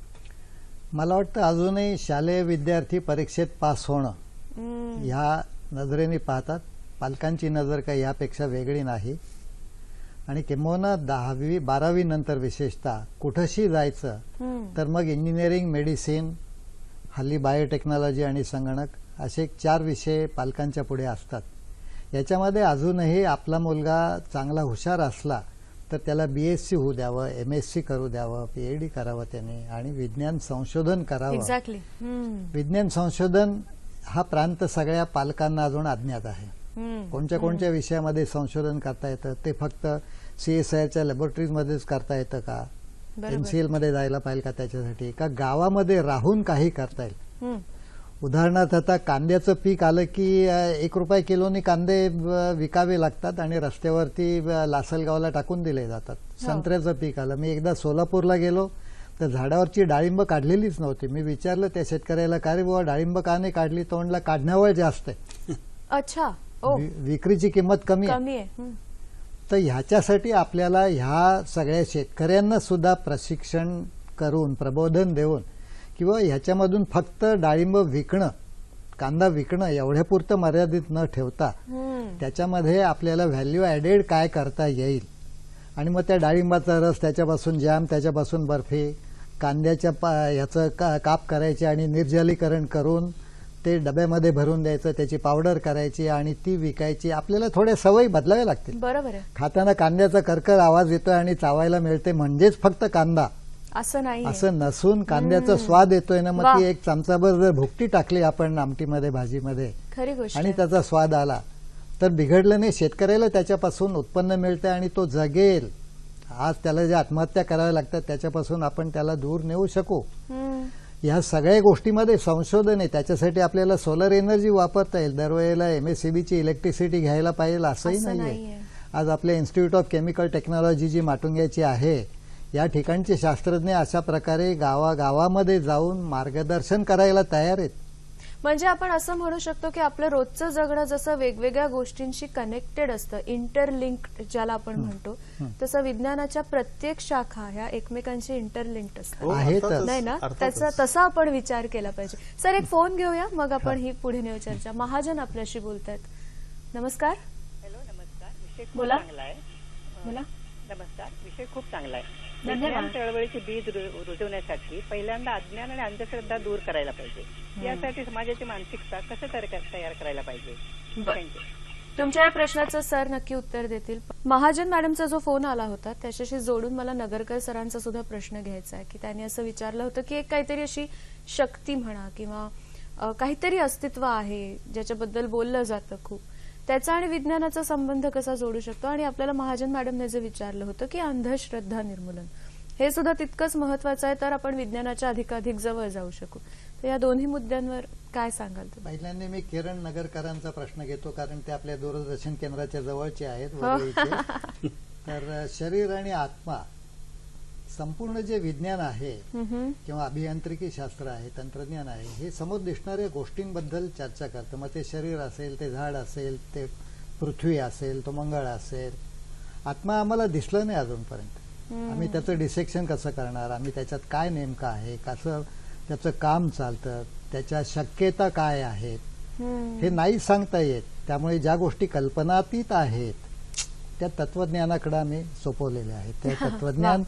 मला वाटतं अजूनही शालेय विद्यार्थी परीक्षेत पास होणं ह्या नजरेने पाहतात. पालकांची नजर काही यापेक्षा वेगळी नाही. आणि किंबहुना 10वी 12वी नंतर विशेषतः कुठंशी जायचं तर मग इंजिनिअरिंग, मेडिसिन, हल्ली बायोटेक्नॉलॉजी आणि संगणक असे 4 विषय पालकांच्या पुढे असतात. याच्यामध्ये अजूनही आपला मुलगा चांगला हुशार असला तर त्याला BSc होऊ द्यावं, MSc करू द्यावं, PhD करावं त्याने आणि विज्ञान संशोधन करावं. विज्ञान संशोधन हा प्रांत सगळ्या पालकांना अजून अज्ञात आहे. कोणत्या कोणत्या विषयामध्ये संशोधन करता येतं ते फक्त CSIRच्या लॅबोरेटरीजमध्येच करता येतं का? NCL मध्ये जायला पाहिजे का त्याच्यासाठी? का गावामध्ये राहून काही करता येईल? उदाहरणार्थ आता कांद्याचं पीक आलं की 1 रुपये किलोनी कांदे विकावे लागतात आणि रस्त्यावरती लासलगावला टाकून दिले जातात. संत्र्याचं पीक आलं, मी एकदा सोलापूरला गेलो तर झाडावरची डाळिंब काढलेलीच नव्हती. मी विचारलं त्या शेतकऱ्याला, का रे बुवा डाळिंब का नाही काढली? तोंडला काढण्यावर जास्त आहे. अच्छा, विक्रीची किंमत कमी आहे. तर ह्याच्यासाठी आपल्याला ह्या सगळ्या शेतकऱ्यांना सुद्धा प्रशिक्षण करून, प्रबोधन देऊन किंवा ह्याच्यामधून फक्त डाळिंब विकणं, कांदा विकणं एवढ्यापुरतं मर्यादित न ठेवता त्याच्यामध्ये आपल्याला व्हॅल्यू ॲडेड काय करता येईल आणि मग त्या डाळिंबाचा रस, त्याच्यापासून जॅम, त्याच्यापासून बर्फी, कांद्याच्या याचं काप करायचे आणि निर्जलीकरण करून ते डब्यामध्ये भरून द्यायचं, त्याची पावडर करायची आणि ती विकायची. आपल्याला थोड्या सवयी बदलाव्या लागतील. बरोबर आहे. खाताना कांद्याचा करकर आवाज येतोय आणि चावायला मिळते म्हणजेच फक्त कांदा असं नाही, असं नसून कांद्याचा स्वाद येतोय ना, मग ती एक चमचाभर जर भुकटी टाकली आपण आमटीमध्ये भाजीमध्ये खरी गोष्ट आणि आहे. त्याचा स्वाद आला तर बिघडलं नाही. शेतकऱ्याला त्याच्यापासून उत्पन्न मिळतं आणि तो जगेल. आज त्याला ज्या आत्महत्या कराव्या लागतात त्याच्यापासून आपण त्याला दूर नेऊ शकू. ह्या सगळ्या गोष्टीमध्ये संशोधन आहे. त्याच्यासाठी आपल्याला सोलर एनर्जी वापरता येईल. दरवेळेला MSCBची इलेक्ट्रिसिटी घ्यायला पाहिजे असंही असं नाहीये. नाहीये. आज आपल्या इन्स्टिट्यूट ऑफ केमिकल टेक्नॉलॉजी जी माटुंग्याची आहे, या ठिकाणचे शास्त्रज्ञ अशा प्रकारे गावागावामध्ये जाऊन मार्गदर्शन करायला तयार आहेत. म्हणजे आपण असं म्हणू शकतो की आपलं रोजचं जगणं जसं वेगवेगळ्या गोष्टींशी कनेक्टेड असतं, इंटरलिंक्ड ज्याला आपण म्हणतो, तसं विज्ञानाच्या प्रत्येक शाखा ह्या एकमेकांशी इंटरलिंक्ड असतात. हो, आहे तर. अर्थातच, नाही ना, अर्थातच. तसा आपण विचार केला पाहिजे. सर, एक फोन घेऊया, मग आपण ही पुढे नेऊ चर्चा. महाजन आपल्याशी बोलतायत. नमस्कार. हॅलो, नमस्कार. विषय खूप बोला. चांगला आहे. बोला. नमस्कार. विषय खूप चांगला आहे. धन्यवाद. विज्ञान चळवळीचे बीज रुजवण्यासाठी पहिल्यांदा अज्ञान आणि अंधश्रद्धा दूर करायला पाहिजे. यासाठी समाजाची मानसिकता कसं तयार करायला पाहिजे. थँक्यू. तुमच्या या प्रश्नाचं सर नक्की उत्तर देतील. महाजन मॅडमचा जो फोन आला होता त्याच्याशी जोडून मला नगरकर सरांचा सुद्धा प्रश्न घ्यायचा आहे की त्यांनी असं विचारलं होतं की एक काहीतरी अशी शक्ती म्हणा किंवा काहीतरी अस्तित्व आहे ज्याच्याबद्दल बोललं जातं खूप, त्याचा आणि विज्ञानाचा संबंध कसा जोडू शकतो. आणि आपल्याला महाजन मॅडमने जे विचारलं होतं की अंधश्रद्धा निर्मूलन हे सुद्धा तितकंच महत्वाचं आहे, तर आपण विज्ञानाच्या अधिकाधिक जवळ जाऊ शकू. तर या दोन्ही मुद्द्यांवर काय सांगाल तुम्ही? पहिल्यांदा मी किरण नगरकरांचा प्रश्न घेतो, कारण ते आपल्या दूरदर्शन केंद्राच्या जवळचे आहेत वरळीचे. तर शरीर आणि आत्मा, संपूर्ण जे विज्ञान आहे किंवा अभियांत्रिकी शास्त्र आहे, तंत्रज्ञान आहे, हे समोर दिसणाऱ्या गोष्टींबद्दल चर्चा करतं. मग ते शरीर असेल, ते झाड असेल, ते पृथ्वी असेल, तो मंगळ असेल. आत्मा आम्हाला दिसलं नाही अजूनपर्यंत. आम्ही त्याचं डिसेक्शन कसं करणार, आम्ही त्याच्यात काय नेमकं आहे, कसं त्याचं काम चालतं, त्याच्या शक्यता काय आहेत, हे नाही सांगता येत. त्यामुळे ज्या गोष्टी कल्पनातीत आहेत त्या तत्वज्ञानाकडे आम्ही सोपवलेल्या आहेत. ते तत्वज्ञान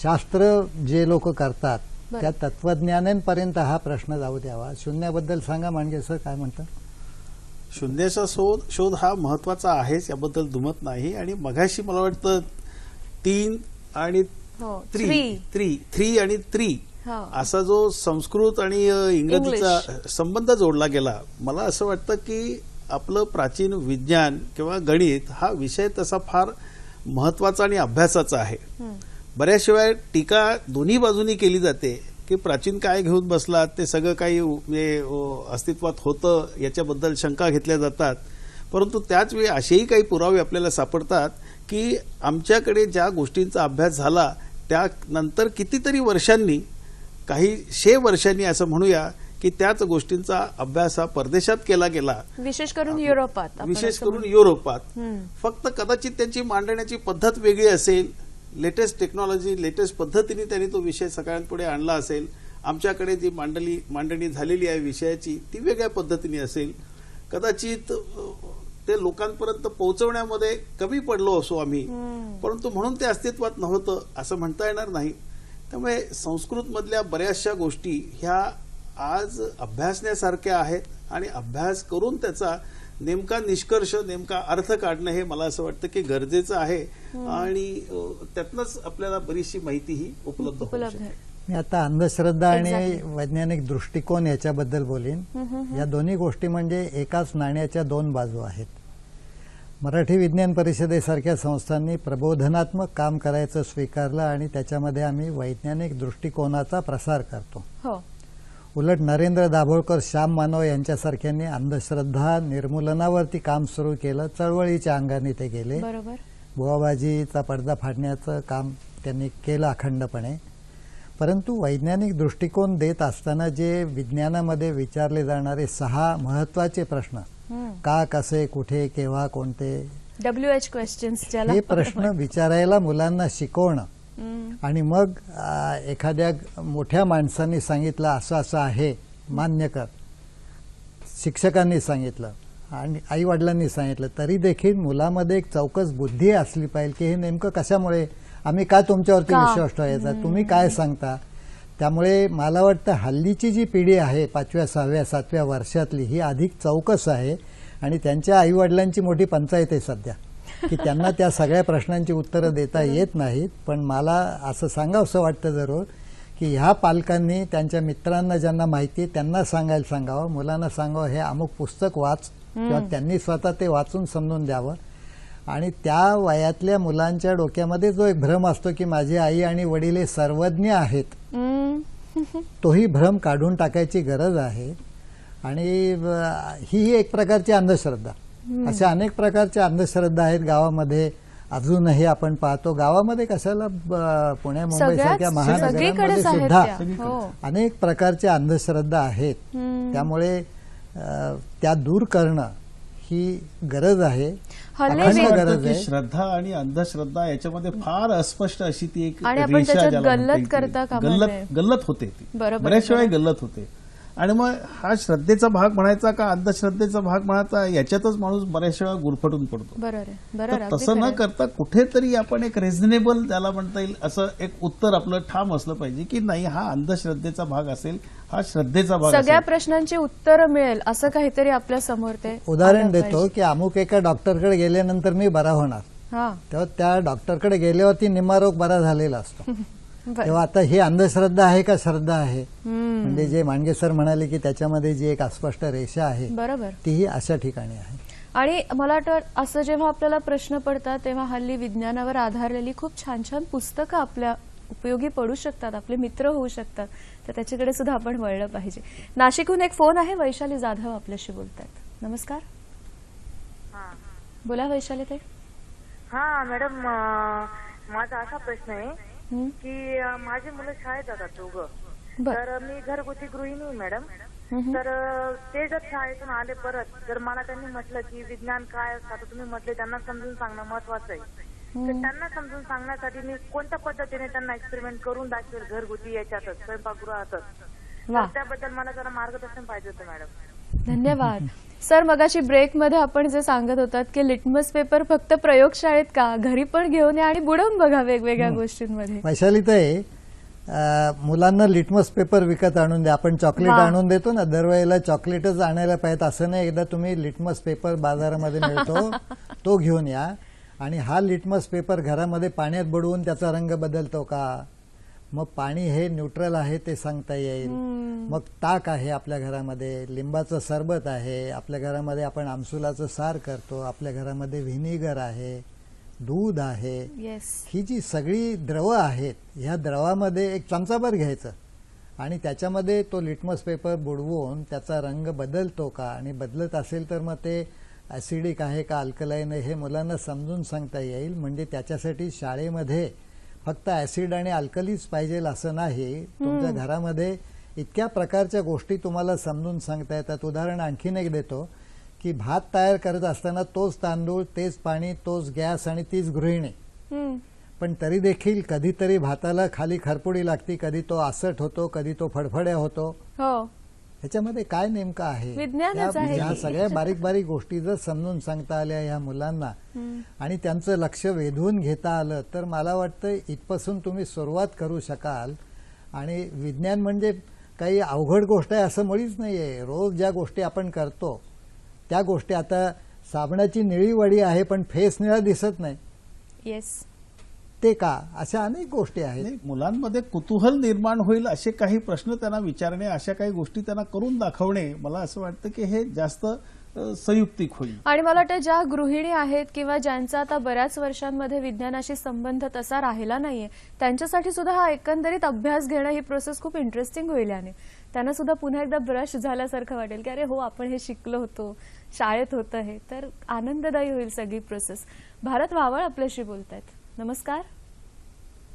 शास्त्र जे लोक करतात त्या तत्वज्ञानांपर्यंत हा प्रश्न जाऊ द्यावा. शून्याबद्दल सांगा मांडगे सर, काय म्हणतात? शून्याचा शोध हा महत्वाचा आहेच, याबद्दल दुमत नाही. आणि मगाशी मला वाटतं 3 आणि थ्री आणि त्री असा जो संस्कृत आणि इंग्रजीचा संबंध जोडला गेला, मला असं वाटतं की आपलं प्राचीन विज्ञान किंवा गणित हा विषय तसा फार महत्वाचा आणि अभ्यासाचा आहे. बऱ्याचशिवाय टीका दोन्ही बाजूनी केली जाते की प्राचीन काय घेऊन बसलात, ते सगळं काही अस्तित्वात होतं याच्याबद्दल शंका घेतल्या जातात. परंतु त्याच वेळी असेही काही पुरावे आपल्याला सापडतात की आमच्याकडे ज्या गोष्टींचा अभ्यास झाला त्यानंतर कितीतरी वर्षांनी, काही 100 वर्षांनी असं म्हणूया, की त्याच गोष्टींचा अभ्यास हा परदेशात केला गेला, विशेष करून युरोपात. फक्त कदाचित त्यांची मांडण्याची पद्धत वेगळी असेल, लेटेस्ट टेक्नॉलॉजी, लेटेस्ट पद्धतीने त्यांनी तो विषय सगळ्यांपुढे आणला असेल. आमच्याकडे जी मांडणी झालेली आहे विषयाची ती वेगळ्या पद्धतीने असेल. कदाचित ते लोकांपर्यंत पोहोचवण्यामध्ये कमी पडलो असो आम्ही, परंतु म्हणून ते अस्तित्वात नव्हतं असं म्हणता येणार नाही. त्यामुळे संस्कृत मधल्या बऱ्याचशा गोष्टी ह्या आज अभ्यासण्यासारख्या आहेत आणि अभ्यास करून त्याचा नेमका निष्कर्ष, नेमका अर्थ काढणं हे मला असं वाटतं की गरजेचं आहे. आणि त्यातनंच आपल्याला बरीचशी माहिती ही उपलब्ध आहे. मी आता अंधश्रद्धा आणि वैज्ञानिक दृष्टिकोन याच्याबद्दल बोलीन. या दोन्ही गोष्टी म्हणजे एकाच नाण्याच्या 2 बाजू आहेत. मराठी विज्ञान परिषदेसारख्या संस्थांनी प्रबोधनात्मक काम करायचं स्वीकारलं आणि त्याच्यामध्ये आम्ही वैज्ञानिक दृष्टिकोनाचा प्रसार करतो. उलट नरेंद्र दाभोळकर, श्याम मानव यांच्यासारख्यांनी अंधश्रद्धा निर्मूलनावरती काम सुरू केलं. चळवळीच्या अंगाने ते गेले. बुवाबाजीचा पडदा फाडण्याचं काम त्यांनी केलं अखंडपणे. परंतु वैज्ञानिक दृष्टिकोन देत असताना जे विज्ञानामध्ये विचारले जाणारे 6 महत्वाचे प्रश्न, का, कसे, कुठे, केव्हा, कोणते, WH क्वेश्चन्स, हे प्रश्न विचारायला मुलांना शिकवणं. आणि मग एखाद्या मोठ्या माणसांनी सांगितलं असं असं आहे, मान्य कर. शिक्षकांनी सांगितलं आणि आई वडिलांनी सांगितलं, तरी देखील मुलामध्ये एक चौकस बुद्धी असली पाहिजे की हे नेमकं कशामुळे, आम्ही का तुमच्यावरती विश्वास ठेवायचा, तुम्ही काय सांगता. त्यामुळे मला वाटतं हल्लीची जी पिढी आहे 5व्या 6व्या 7व्या वर्षातली ही अधिक चौकस आहे आणि त्यांच्या आईवडिलांची मोठी पंचायत आहे सध्या की त्यांना त्या सगळ्या प्रश्नांची उत्तरं देता येत नाहीत. पण मला असं सांगावंसं वाटतं जरूर की ह्या पालकांनी त्यांच्या मित्रांना ज्यांना माहिती आहे त्यांना सांगावं, मुलांना सांगावं हे अमुक पुस्तक वाच किंवा त्यांनी स्वतः ते वाचून समजून द्यावं. आणि त्या वयातल्या मुलांच्या डोक्यामध्ये जो एक भ्रम असतो की माझी आई आणि वडील हे सर्वज्ञ आहेत, तोही भ्रम काढून टाकायची गरज आहे. आणि ही एक प्रकारची अंधश्रद्धा. अशा अनेक प्रकारच्या अंधश्रद्धा आहेत गावामध्ये अजूनही आपण पाहतो. गावामध्ये कशाला पुणे मुंबईसारख्या महानगरांमध्ये सुद्धा अनेक प्रकारच्या अंधश्रद्धा आहेत. त्यामुळे त्या दूर करणं ही गरज आहे, अखंड गरज आहे. श्रद्धा आणि अंधश्रद्धा याच्यामध्ये फार अस्पष्ट अशी ती एक आणि आपण रेषा त्याच्यात ज्याला गल्लत म्हणता येईल करता ती. कामा नये. गल्लत होते ती बरोबर, बऱ्याच वेळा बरोबर. गल्लत होते. आणि मग हा श्रद्धेचा भाग म्हणायचा का अंधश्रद्धेचा भाग म्हणायचा याच्यातच माणूस बऱ्याच वेळा गुरफटून पडतो. बरोबर आहे, तर बरोबर, अगदी तसं खरं न आहे. करता कुठेतरी आपण एक रिझनेबल त्याला म्हणता येईल असं एक उत्तर आपलं ठाम असलं पाहिजे की नाही हा अंधश्रद्धेचा भाग असेल, हा श्रद्धेचा भाग सगळ्या असेल. प्रश्नांची उत्तरं मिळेल असं काहीतरी आपल्या समोर ते उदाहरण आलं देतो पाहिजे. की अमुक एका डॉक्टरकडे गेल्यानंतर मी बरा होणार, हा तेव्हा त्या डॉक्टरकडे गेल्यावरती निम्मा रोग बरा झालेला असतो. बरं. तेव्हा आता ही अंधश्रद्धा आहे का श्रद्धा आहे? म्हणजे जे मांडगे सर म्हणाले की त्याच्यामध्ये जी एक अस्पष्ट रेषा आहे बरोबर. तीही अशा ठिकाणी आहे. आणि मला वाटतं असं जेव्हा आपल्याला प्रश्न पडतात तेव्हा हल्ली विज्ञानावर आधारलेली खूप छान छान पुस्तकं आपल्या उपयोगी पडू शकतात, आपले मित्र होऊ शकतात. तर त्याच्याकडे सुद्धा आपण वळलं पाहिजे. नाशिकहून एक फोन आहे, वैशाली जाधव आपल्याशी बोलतायत. नमस्कार, बोला वैशाली ताई. हा मॅडम, माझा असा प्रश्न आहे की माझी मुलं शाळेत जातात दोघं. बर. तर मी घरगुती गृहिणी आहे मॅडम. तर ते जर शाळेतून आले परत, जर मला त्यांनी म्हटलं की विज्ञान काय असतं, आता तुम्ही म्हटले त्यांना समजून सांगणं महत्वाचं आहे, तर त्यांना समजून सांगण्यासाठी मी कोणत्या पद्धतीने त्यांना एक्सपेरिमेंट करून दाखवेल घरगुती याच्यातच, स्वयंपाकगृहातच, तर त्याबद्दल मला जरा मार्गदर्शन पाहिजे होतं मॅडम. धन्यवाद सर. मगाशी ब्रेकमध्ये आपण जे सांगत होतात की लिटमस पेपर फक्त प्रयोगशाळेत का, घरी पण घेऊन या आणि बुडवून बघा वेगवेगळ्या गोष्टींमध्ये. वैशाली ताई, मुलांना लिटमस पेपर विकत आणून द्या. आपण चॉकलेट आणून देतो ना, दरवेळेला चॉकलेटच आणायला पाहिजे असं नाही. एकदा तुम्ही लिटमस पेपर बाजारामध्ये मिळतो तो घेऊन या. आणि हा लिटमस पेपर घरामध्ये पाण्यात बुडवून त्याचा रंग बदलतो का, मग पाणी हे न्यूट्रल आहे ते सांगता येईल. मग ताक आहे आपल्या घरामध्ये, लिंबाचं सरबत आहे आपल्या घरामध्ये, आपण आमसुलाचं सार करतो, आपल्या घरामध्ये व्हिनेगर आहे, दूध आहे. ही जी सगळी द्रव आहेत, ह्या द्रवामध्ये एक चमचाभर घ्यायचं आणि त्याच्यामध्ये तो लिटमस पेपर बुडवून त्याचा रंग बदलतो का, आणि बदलत असेल तर मग ते ॲसिडिक आहे का अल्कलाईन आहे हे मुलांना समजून सांगता येईल. म्हणजे त्याच्यासाठी शाळेमध्ये फक्त ॲसिड आणि अल्कलीच पाहिजे असं नाही. तुमच्या घरामध्ये इतक्या प्रकारच्या गोष्टी तुम्हाला समजून सांगता येतात. उदाहरण आणखीन एक देतो की भात तयार करत असताना तोच तांदूळ, तेच पाणी, तोच गॅस आणि तीच गृहिणी, पण तरी देखील कधीतरी भाताला खाली खरपुडी लागती, कधी तो आसट होतो, कधी तो फडफड्या होतो. ह्याच्यामध्ये काय नेमकं आहे? ह्या सगळ्या बारीक बारीक गोष्टी जर समजून सांगता आल्या ह्या मुलांना आणि त्यांचं लक्ष वेधून घेता आलं तर मला वाटतं इथपासून तुम्ही सुरुवात करू शकाल. आणि विज्ञान म्हणजे काही अवघड गोष्ट आहे असं मुळीच नाहीये. रोज ज्या गोष्टी आपण करतो त्या गोष्टी, आता साबणाची निळी वडी आहे पण फेस निळा दिसत नाही, ते का, अशा अनेक गोष्टी आहेत. मुलांमध्ये कुतूहल निर्माण होईल असे काही प्रश्न त्यांना विचारणे, अशा काही गोष्टी त्यांना करून दाखवणे, मला असं वाटतं की हे जास्त संयुक्तिक होईल. आणि मला वाटतं ज्या गृहिणी आहेत किंवा ज्यांचा आता बऱ्याच वर्षांमध्ये विज्ञानाशी संबंध तसा राहिला नाहीये त्यांच्यासाठी सुद्धा हा एकंदरीत अभ्यास घेणं ही प्रोसेस खूप इंटरेस्टिंग होईल. आणि त्यांना सुद्धा पुन्हा एकदा ब्रश झाल्यासारखं वाटेल की अरे हो आपण हे शिकलो होतो, शाळेत होतं हे, तर आनंददायी होईल सगळी प्रोसेस. भारत वावळ आपल्याशी बोलतायत. नमस्कार.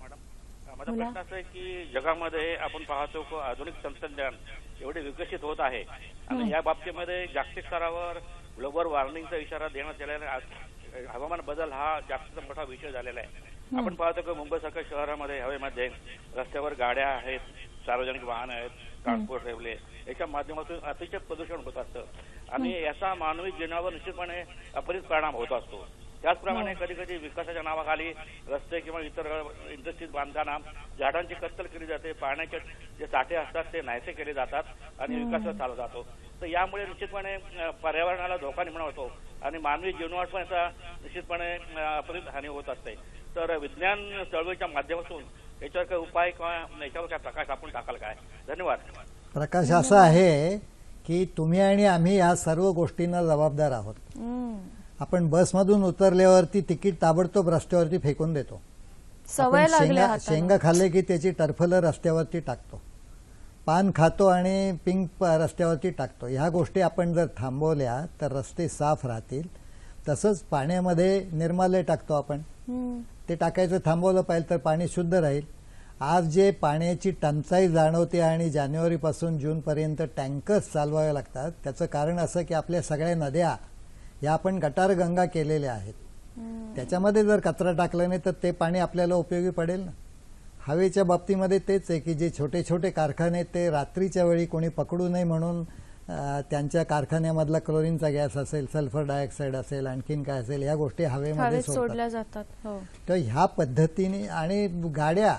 माझा प्रश्न असा आहे की जगामध्ये आपण पाहतो की आधुनिक तंत्रज्ञान एवढे विकसित होत आहे आणि या बाबतीमध्ये जागतिक स्तरावर ग्लोबल वॉर्मिंगचा इशारा देण्यात आलेला आहे. हवामान बदल हा जास्त मोठा विषय झालेला आहे. आपण पाहतो की मुंबईसारख्या शहरामध्ये हवेमध्ये रस्त्यावर गाड्या आहेत, सार्वजनिक वाहन आहेत, ट्रान्सपोर्ट ठेवले, याच्या माध्यमातून अतिशय प्रदूषण होत असतं आणि याचा मानवी जीवनावर निश्चितपणे अपरित परिणाम होत असतो. त्याचप्रमाणे कधी कधी विकासाच्या नावाखाली रस्ते किंवा इतर इंडस्ट्रीज बांधताना झाडांची कत्तल केली जाते, पाण्याचे जे साठे असतात ते नाहीसे केले जातात आणि विकास चालला जातो. तर यामुळे निश्चितपणे पर्यावरणाला धोका निर्माण होतो आणि मानवी जीवनावर पण याचा निश्चितपणे अपरित हानी होत असते. तर विज्ञान चळवळीच्या माध्यमातून याच्यावर काही उपाय किंवा याच्यावर काय प्रकाश आपण टाकाल काय? धन्यवाद. प्रकाश असा आहे की तुम्ही आणि आम्ही या सर्व गोष्टींना जबाबदार आहोत. आपण बसमधून उतरल्यावरती तिकीट ताबडतोब रस्त्यावरती फेकून देतो. सवय आपण लागली शेंगा खाल्ले की त्याची टरफलं रस्त्यावरती टाकतो. पान खातो आणि पिंक रस्त्यावरती टाकतो. ह्या गोष्टी आपण जर थांबवल्या तर रस्ते साफ राहतील. तसंच पाण्यामध्ये निर्माल्य टाकतो आपण, ते टाकायचं थांबवलं पाहिजे तर पाणी शुद्ध राहील. आज जे पाण्याची टंचाई जाणवते आणि जानेवारीपासून जूनपर्यंत टँकर्स चालवावे लागतात, त्याचं कारण असं की आपल्या सगळ्या नद्या या आपण गटारगंगा केलेल्या आहेत. त्याच्यामध्ये जर कचरा टाकला नाही तर ते पाणी आपल्याला उपयोगी पडेल ना. हवेच्या बाबतीमध्ये तेच आहे की जे छोटे छोटे कारखाने आहेत ते रात्रीच्या वेळी कोणी पकडू नये म्हणून त्यांच्या कारखान्यामधला क्लोरीनचा गॅस असेल, सल्फर डायऑक्साईड असेल, आणखीन काय असेल, ह्या गोष्टी हवेमध्ये सोडल्या जातात. तर ह्या पद्धतीने आणि गाड्या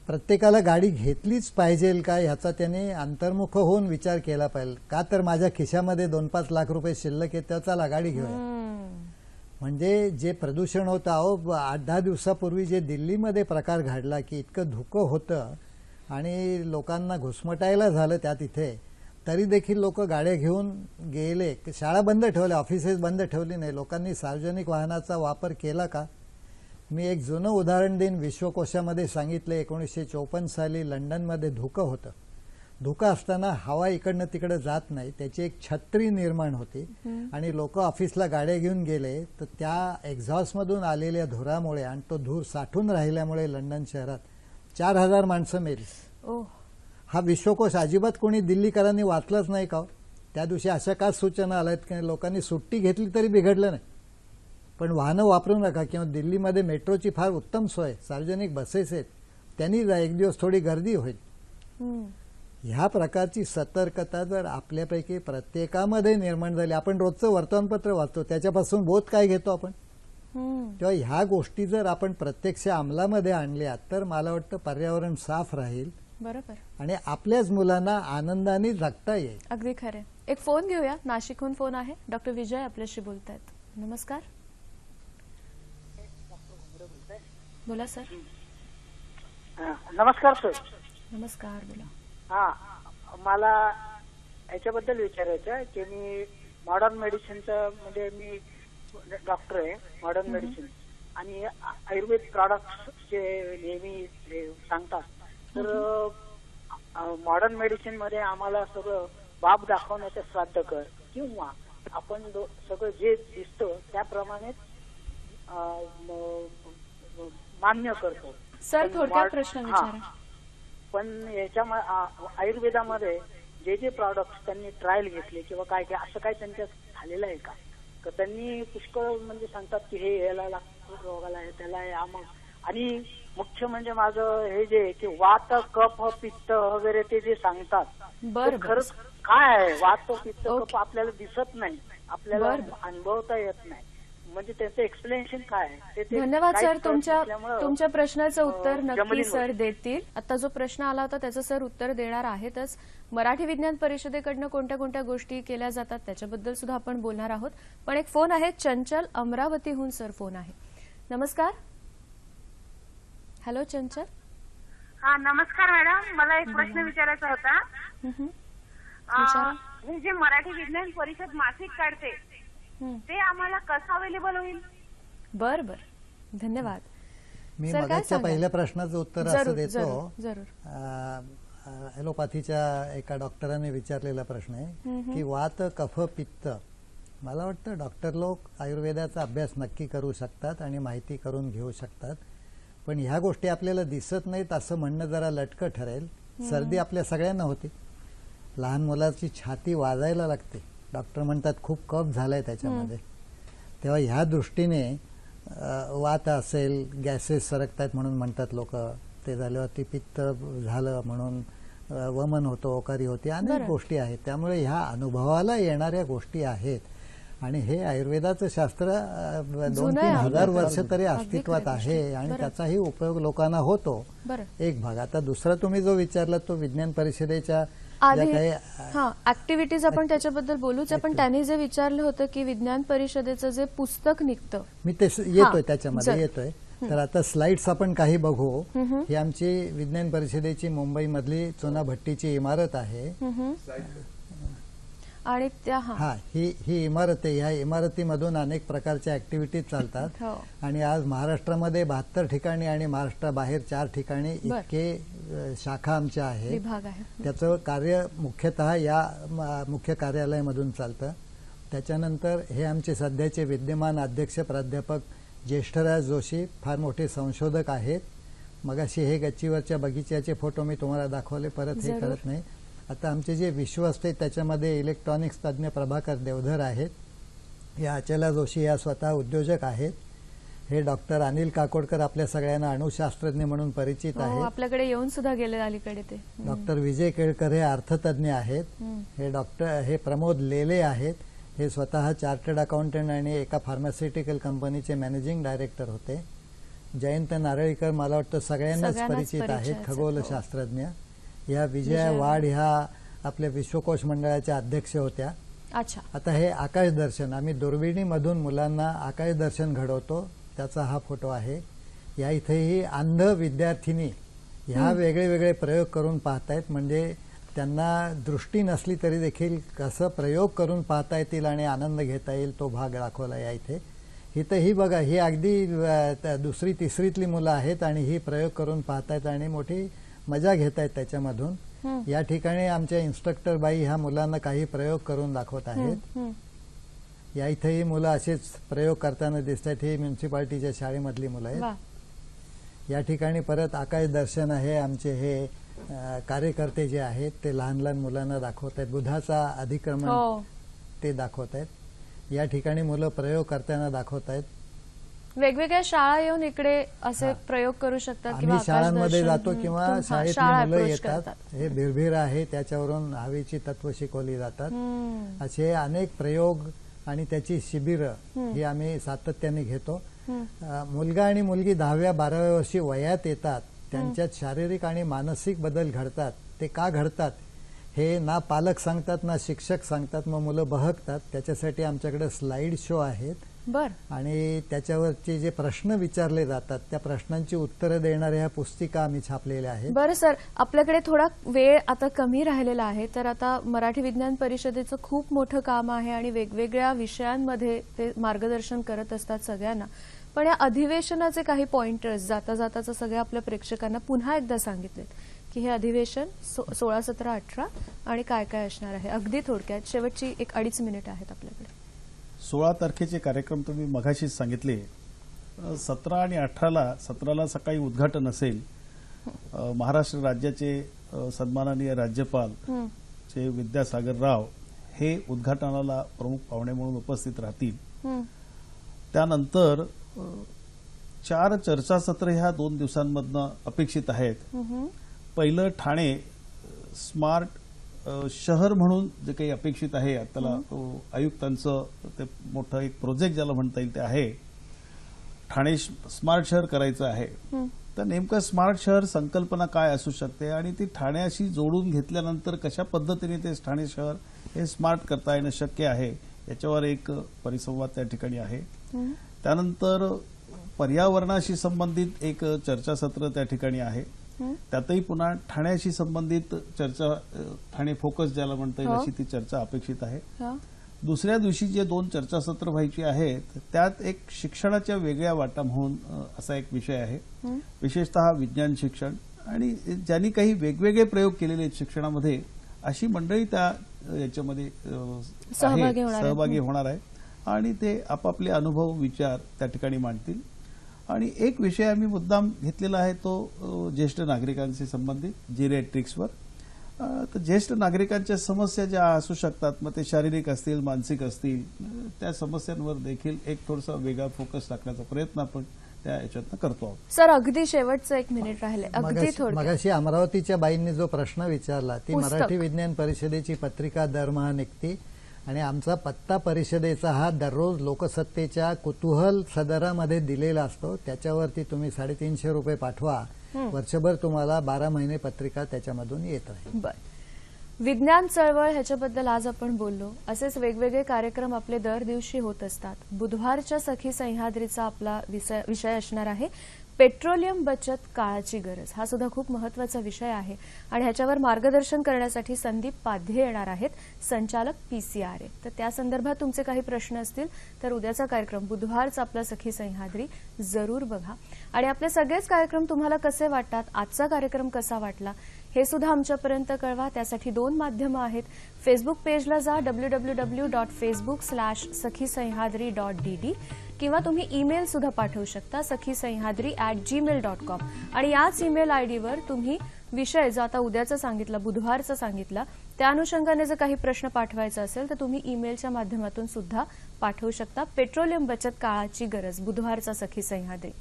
प्रत्येकाला गाडी घेतलीच पाहिजे का ह्याचा त्याने अंतर्मुख होऊन विचार केला पाहिजे. का तर माझ्या खिशामध्ये 2-5 लाख रुपये शिल्लक आहे तर चला गाडी घेऊया. म्हणजे जे प्रदूषण होतं, अहो 8-10 दिवसापूर्वी जे दिल्लीमध्ये प्रकार घडला की इतकं धुकं होतं आणि लोकांना घुसमटायला झालं त्या तिथे, तरी देखील लोक गाड्या घेऊन गेले. शाळा बंद ठेवल्या, ऑफिसेस बंद ठेवली नाही. लोकांनी सार्वजनिक वाहनाचा वापर केला का? मी एक जुनं उदाहरण देईन. विश्वकोशामध्ये सांगितलं 1954 साली लंडनमध्ये धुकं होतं. धुकं असताना हवा इकडनं तिकडे जात नाही, त्याची एक छत्री निर्माण होती आणि लोक ऑफिसला गाड्या घेऊन गेले तर त्या एक्झॉस्टमधून आलेल्या धुरामुळे आणि तो धूर साठून राहिल्यामुळे लंडन शहरात 4000 माणसं मेली. हा विश्वकोश अजिबात कोणी दिल्लीकरांनी वाचलाच नाही का? त्या दिवशी अशा का सूचना आल्यात की लोकांनी सुट्टी घेतली तरी बिघडलं नाही, पण वाहनं वापरू नका. किंवा दिल्लीमध्ये मेट्रोची फार उत्तम सोय, सार्वजनिक बसेस आहेत, त्यांनी जा, एक दिवस थोडी गर्दी होईल. ह्या प्रकारची सतर्कता जर आपल्यापैकी प्रत्येकामध्ये निर्माण झाली, आपण रोजचं वर्तमानपत्र वाचतो त्याच्यापासून बोध काय घेतो आपण, तेव्हा ह्या गोष्टी जर आपण प्रत्यक्ष अंमलामध्ये आणल्या तर मला वाटतं पर्यावरण साफ राहील. बरोबर. आणि आपल्याच मुलांना आनंदाने जगता येईल. अगदी खरे. एक फोन घेऊया. नाशिकहून फोन आहे. डॉक्टर विजय आपल्याशी बोलतायत. नमस्कार. बोला सर. नमस्कार सर. नमस्कार. बोला. मला याच्याबद्दल विचारायचं आहे की मी मॉडर्न मेडिसिनचं, म्हणजे मी डॉक्टर आहे मॉडर्न मेडिसिन, आणि आयुर्वेद प्रॉडक्ट्स जे नेहमी सांगतात, तर मॉडर्न मेडिसिन मध्ये आम्हाला सगळं बाब दाखवण्याचं श्राद्ध कर किंवा आपण सगळं जे दिसतं त्याप्रमाणे मान्य करतो. सर थोडक्यात प्रश्न विचारा. पण याच्या आयुर्वेदामध्ये जे जे प्रॉडक्ट्स त्यांनी ट्रायल घेतले किंवा काय काय असं काय त्यांच्यात झालेलं आहे का? तर त्यांनी पुष्कळ म्हणजे सांगतात की हे याला लागतो, रोगाला आहे, त्याला आहे, आमक. आणि मुख्य म्हणजे माझं हे जे की वात, कफ, पित्त वगैरे ते जे सांगतात, खरंच काय आहे? वात, पित्त, कफ आपल्याला दिसत नाही, आपल्याला अनुभवता येत नाही, म्हणजे त्याचं एक्सप्लेनेशन काय आहे? धन्यवाद सर. तुमच्या प्रश्नाचं उत्तर नक्की सर देतील. आता जो प्रश्न आला होता त्याचं सर उत्तर देणार आहेतच. मराठी विज्ञान परिषदेकडनं कोणत्या कोणत्या गोष्टी केल्या जातात त्याच्याबद्दल सुद्धा आपण बोलणार आहोत. पण एक फोन आहे. चंचल अमरावतीहून सर फोन आहे. नमस्कार. हॅलो चंचल. नमस्कार मॅडम. मला एक प्रश्न विचारायचा होता. हे जे मराठी विज्ञान परिषद मासिक काढते ते आम्हाला कसं अवेलेबल होईल? बर. धन्यवाद. मी मगाच्या पहिल्या प्रश्नाचं उत्तर असं देतो. ॲलोपॅथीच्या एका डॉक्टरांनी विचारलेला प्रश्न आहे की वात, कफ, पित्त. मला वाटतं डॉक्टर लोक आयुर्वेदाचा अभ्यास नक्की करू शकतात आणि माहिती करून घेऊ शकतात, पण ह्या गोष्टी आपल्याला दिसत नाहीत असं म्हणणं जरा लटकं ठरेल. सर्दी आपल्या सगळ्यांना होती. लहान मुलाची छाती वाजायला लागते, डॉक्टर म्हणतात खूप कफ झालाय त्याच्यामध्ये. तेव्हा ह्या दृष्टीने वात असेल, गॅसेस सरकतायत म्हणून म्हणतात लोक, ते झाल्यावरती पित्त झालं म्हणून वमन होतो, ओकारी होती, अनेक गोष्टी आहेत. त्यामुळे ह्या अनुभवाला येणाऱ्या गोष्टी आहेत. आणि हे आयुर्वेदाचं शास्त्र जुनं आहे 2-3 हजार वर्ष तरी अगदी अस्तित्वात खरी गोष्ट. आहे आणि बरं. त्याचाही उपयोग लोकांना होतो. बरं. एक भाग. आता दुसरा तुम्ही जो विचारला तो विज्ञान परिषदेच्या ज्या आधी काही हा ऍक्टिव्हिटीज आपण त्याच्याबद्दल बोलूच. आपण त्यांनी जे विचारलं होतं की विज्ञान परिषदेचं जे पुस्तक निघतं मी ते येतोय हा, त्याच्यामध्ये जर. येतोय. तर आता स्लाइड्स आपण काही बघू. ही आमची विज्ञान परिषदेची मुंबईमधली चुनाभट्टीची इमारत आहे. आणि त्या हा ही इमारत आहे. ह्या इमारतीमधून अनेक प्रकारच्या ऍक्टिव्हिटीज चालतात हो. आणि आज महाराष्ट्रामध्ये 72 ठिकाणी आणि महाराष्ट्राबाहेर 4 ठिकाणी इतके शाखा आमच्या आहेत. विभाग आहे. त्याचं कार्य मुख्यतः या मुख्य कार्यालयामधून चालतं. त्याच्यानंतर हे आमचे सध्याचे विद्यमान अध्यक्ष प्राध्यापक ज्येष्ठराज जोशी फार मोठे संशोधक आहेत. मगाशी हे गच्चीवरच्या बगीच्याचे फोटो मी तुम्हाला दाखवले, परत हे करत नाही. आता आमचे जे विश्वस्त आहेत त्याच्यामध्ये इलेक्ट्रॉनिक्स तज्ज्ञ प्रभाकर देवधर आहेत. या अचला जोशी या स्वतः उद्योजक आहेत. हे डॉक्टर अनिल काकोडकर आपल्या सगळ्यांना अणुशास्त्रज्ञ म्हणून परिचित आहेत. आपल्याकडे येऊन सुद्धा गेले अलीकडे ते. डॉक्टर विजय केळकर हे अर्थतज्ञ आहेत. हे प्रमोद लेले आहेत. हे स्वतः चार्टर्ड अकाउंटंट आणि एका फार्मास्युटिकल कंपनीचे मॅनेजिंग डायरेक्टर होते. जयंत नारळीकर मला वाटतं सगळ्यांनाच परिचित आहेत, खगोलशास्त्रज्ञ. या विजया वाड ह्या आपल्या विश्वकोश मंडळाच्या अध्यक्ष होत्या. अच्छा. आता हे आकाश दर्शन, आम्ही दुर्बिणीमधून मुलांना आकाश दर्शन घडवतो, त्याचा हा फोटो आहे. या इथेही अंध विद्यार्थिनी ह्या वेगळे वेगळे प्रयोग करून पाहतायत. म्हणजे त्यांना दृष्टी नसली तरी देखील कसं प्रयोग करून पाहता येतील आणि आनंद घेता येईल तो भाग दाखवला या इथे. इथंही बघा, ही अगदी 2री-3रीतली मुलं आहेत आणि ही प्रयोग करून पाहतायत आणि मोठी मजा घेत आहेत त्याच्यामधून. या ठिकाणी आमच्या इन्स्ट्रक्टर बाई ह्या मुलांना काही प्रयोग करून दाखवत आहेत. या इथेही मुलं असेच प्रयोग करताना दिसत आहेत. ही म्युन्सिपाल्टीच्या शाळेमधली मुलं आहेत. या ठिकाणी परत आकाश दर्शन आहे. आमचे हे कार्यकर्ते जे आहेत ते लहान लहान मुलांना दाखवत आहेत. बुधाचा अधिक्रमण ते दाखवत आहेत. या ठिकाणी मुलं प्रयोग करताना दाखवत आहेत. वेगवेगळ्या शाळा येऊन इकडे असे प्रयोग करू शकतात किंवा आम्ही शाळांमध्ये जातो किंवा शाळेतली शाळा मुलं approach येतात. करतात. हे भिरभिर आहे त्याच्यावरून हवेची तत्व शिकवली जातात. असे अनेक प्रयोग आणि त्याची शिबिरं ही आम्ही सातत्याने घेतो. मुलगा आणि मुलगी 10व्या-12व्या वर्षी वयात येतात, त्यांच्यात शारीरिक आणि मानसिक बदल घडतात. ते का घडतात हे ना पालक सांगतात ना शिक्षक सांगतात. मग मुलं बहकतात. त्याच्यासाठी आमच्याकडे स्लाइड शो आहेत. आणि त्याच्यावरचे जे प्रश्न विचारले जातात त्या प्रश्नांची उत्तरं देणाऱ्या ह्या पुस्तिका आम्ही छापलेल्या आहेत. बरं सर, आपल्याकडे थोडा वेळ आता कमी राहिलेला आहे. तर आता मराठी विज्ञान परिषदेचं खूप मोठं काम आहे आणि वेगवेगळ्या विषयांमध्ये ते मार्गदर्शन करत असतात सगळ्यांना. पण या अधिवेशनाचे काही पॉइंटर्स जाता जाताचं सगळ्या आपल्या प्रेक्षकांना पुन्हा एकदा सांगितलेत की हे अधिवेशन 16, 17, 18 आणि काय काय असणार आहे. अगदी थोडक्यात शेवटची 1-2.5 मिनिट आहेत आपल्याकडे. 16 तारखेचे कार्यक्रम तुम्ही मघाशीच सांगितले. 17 आणि 17ला सकाळी उद्घाटन असेल. महाराष्ट्र राज्याचे सन्माननीय राज्यपाल श्री विद्यासागर राव हे उद्घाटनाला प्रमुख पाहुणे म्हणून उपस्थित राहतील. त्यानंतर 4 चर्चासत्र ह्या 2 दिवसांमधनं अपेक्षित आहेत. पहिलं ठाणे स्मार्ट शहर म्हणून जे काही अपेक्षित आहे, त्याला आयुक्तांचं ते मोठं एक प्रोजेक्ट ज्याला म्हणता येईल ते आहे. ठाणे स्मार्ट शहर करायचं आहे. तर नेमकं स्मार्ट शहर संकल्पना काय असू शकते आणि ती ठाण्याशी जोडून घेतल्यानंतर कशा पद्धतीने ते ठाणे शहर हे स्मार्ट करता येणं शक्य आहे याच्यावर एक परिसंवाद त्या ठिकाणी आहे. त्यानंतर पर्यावरणाशी संबंधित एक चर्चासत्र त्या ठिकाणी आहे. त्यातही पुन्हा ठाण्याशी संबंधित चर्चा, ठाणे फोकस ज्याला म्हणता येईल अशी ती चर्चा अपेक्षित आहे. दुसऱ्या दिवशी जे 2 चर्चासत्र व्हायची आहेत त्यात एक शिक्षणाच्या वेगळ्या वाटा म्हणून असा एक विषय आहे. विशेषतः विज्ञान शिक्षण आणि ज्यांनी काही वेगवेगळे प्रयोग केलेले आहेत शिक्षणामध्ये अशी मंडळी त्या याच्यामध्ये सहभागी होणार आहे आणि ते आपापले अनुभव विचार त्या ठिकाणी मांडतील. आणि एक विषय आम्ही मुद्दाम घेतलेला आहे तो ज्येष्ठ नागरिकांशी संबंधित जिरॅट्रिक्सवर. तर ज्येष्ठ नागरिकांच्या समस्या ज्या असू शकतात, मग ते शारीरिक असतील मानसिक असतील, त्या समस्यांवर देखील एक थोडासा वेगळा फोकस टाकण्याचा प्रयत्न आपण त्या याच्यातनं करतो आहोत. सर अगदी शेवटचं 1 मिनिट राहिले. अगदी थोडं. मगाशी अमरावतीच्या बाईंनी जो प्रश्न विचारला ती मराठी विज्ञान परिषदेची पत्रिका दरमहा निघते आणि आमचा पत्ता परिषदेचा हा दररोज लोकसत्तेच्या कुतूहल सदरामध्ये दिलेला असतो. त्याच्यावरती तुम्ही 350 रुपये पाठवा. वर्षभर तुम्हाला 12 महिने पत्रिका त्याच्यामधून येत राहील. बर, विज्ञान चळवळ ह्याच्याबद्दल आज आपण बोललो. असेच वेगवेगळे कार्यक्रम आपले दर दिवशी होत असतात. बुधवारच्या सखी सह्याद्रीचा आपला विषय असणार आहे पेट्रोलियम बचत काळाची गरज. हा सुद्धा खूप महत्वाचा विषय आहे आणि ह्याच्यावर मार्गदर्शन करण्यासाठी संदीप पाध्ये येणार आहेत, संचालक PCRA. तर त्या संदर्भात तुमचे काही प्रश्न असतील तर उद्याचा कार्यक्रम बुधवारचा आपला सखी सह्याद्री जरूर बघा. आणि आपले सगळेच कार्यक्रम तुम्हाला कसे वाटतात, आजचा कार्यक्रम कसा वाटला हे सुद्धा आमच्यापर्यंत कळवा. त्यासाठी 2 माध्यमं आहेत. फेसबुक पेजला जा www.facebook/sakhisayhadri.dd किंवा तुम्ही ईमेल सुद्धा पाठवू शकता sakhisayhadri@gmail.com. आणि याच ईमेल आयडीवर तुम्ही विषय जो आता उद्याचा सांगितला, बुधवारचा सांगितला, त्या अनुषंगाने जर काही प्रश्न पाठवायचा असेल तर तुम्ही ईमेलच्या माध्यमातून सुद्धा पाठवू शकता. पेट्रोलियम बचत काळाची गरज, बुधवारचा सखी सह्याद्री.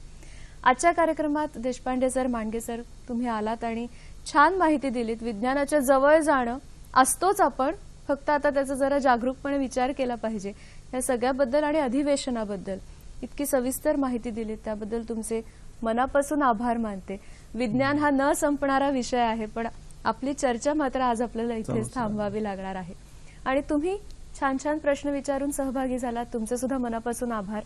आजच्या कार्यक्रमात देशपांडे सर, मांडगे सर, तुम्ही आलात आणि छान माहिती दिलीत. विज्ञानाच्या जवळ जाणं असतोच आपण, फक्त आता त्याचा जरा जागरूकपणे विचार केला पाहिजे. या सगळ्याबद्दल आणि अधिवेशनाबद्दल इतकी सविस्तर माहिती दिलीत त्याबद्दल तुमचे मनापासून आभार मानते. विज्ञान हा न संपणारा विषय आहे, पण आपली चर्चा मात्र आज आपल्याला इथेच थांबवावी लागणार आहे. आणि तुम्ही छान छान प्रश्न विचारून सहभागी झालात, तुमचे सुद्धा मनापासून आभार.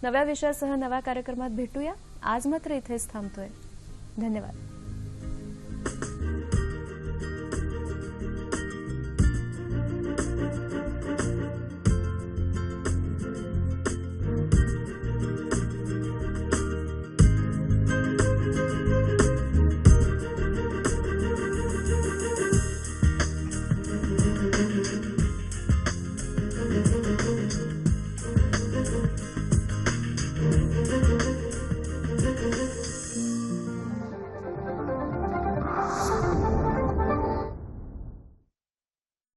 नव्या विषयासह नव्या कार्यक्रमात भेटूया. आज मात्र इथेच थांबतोय. धन्यवाद.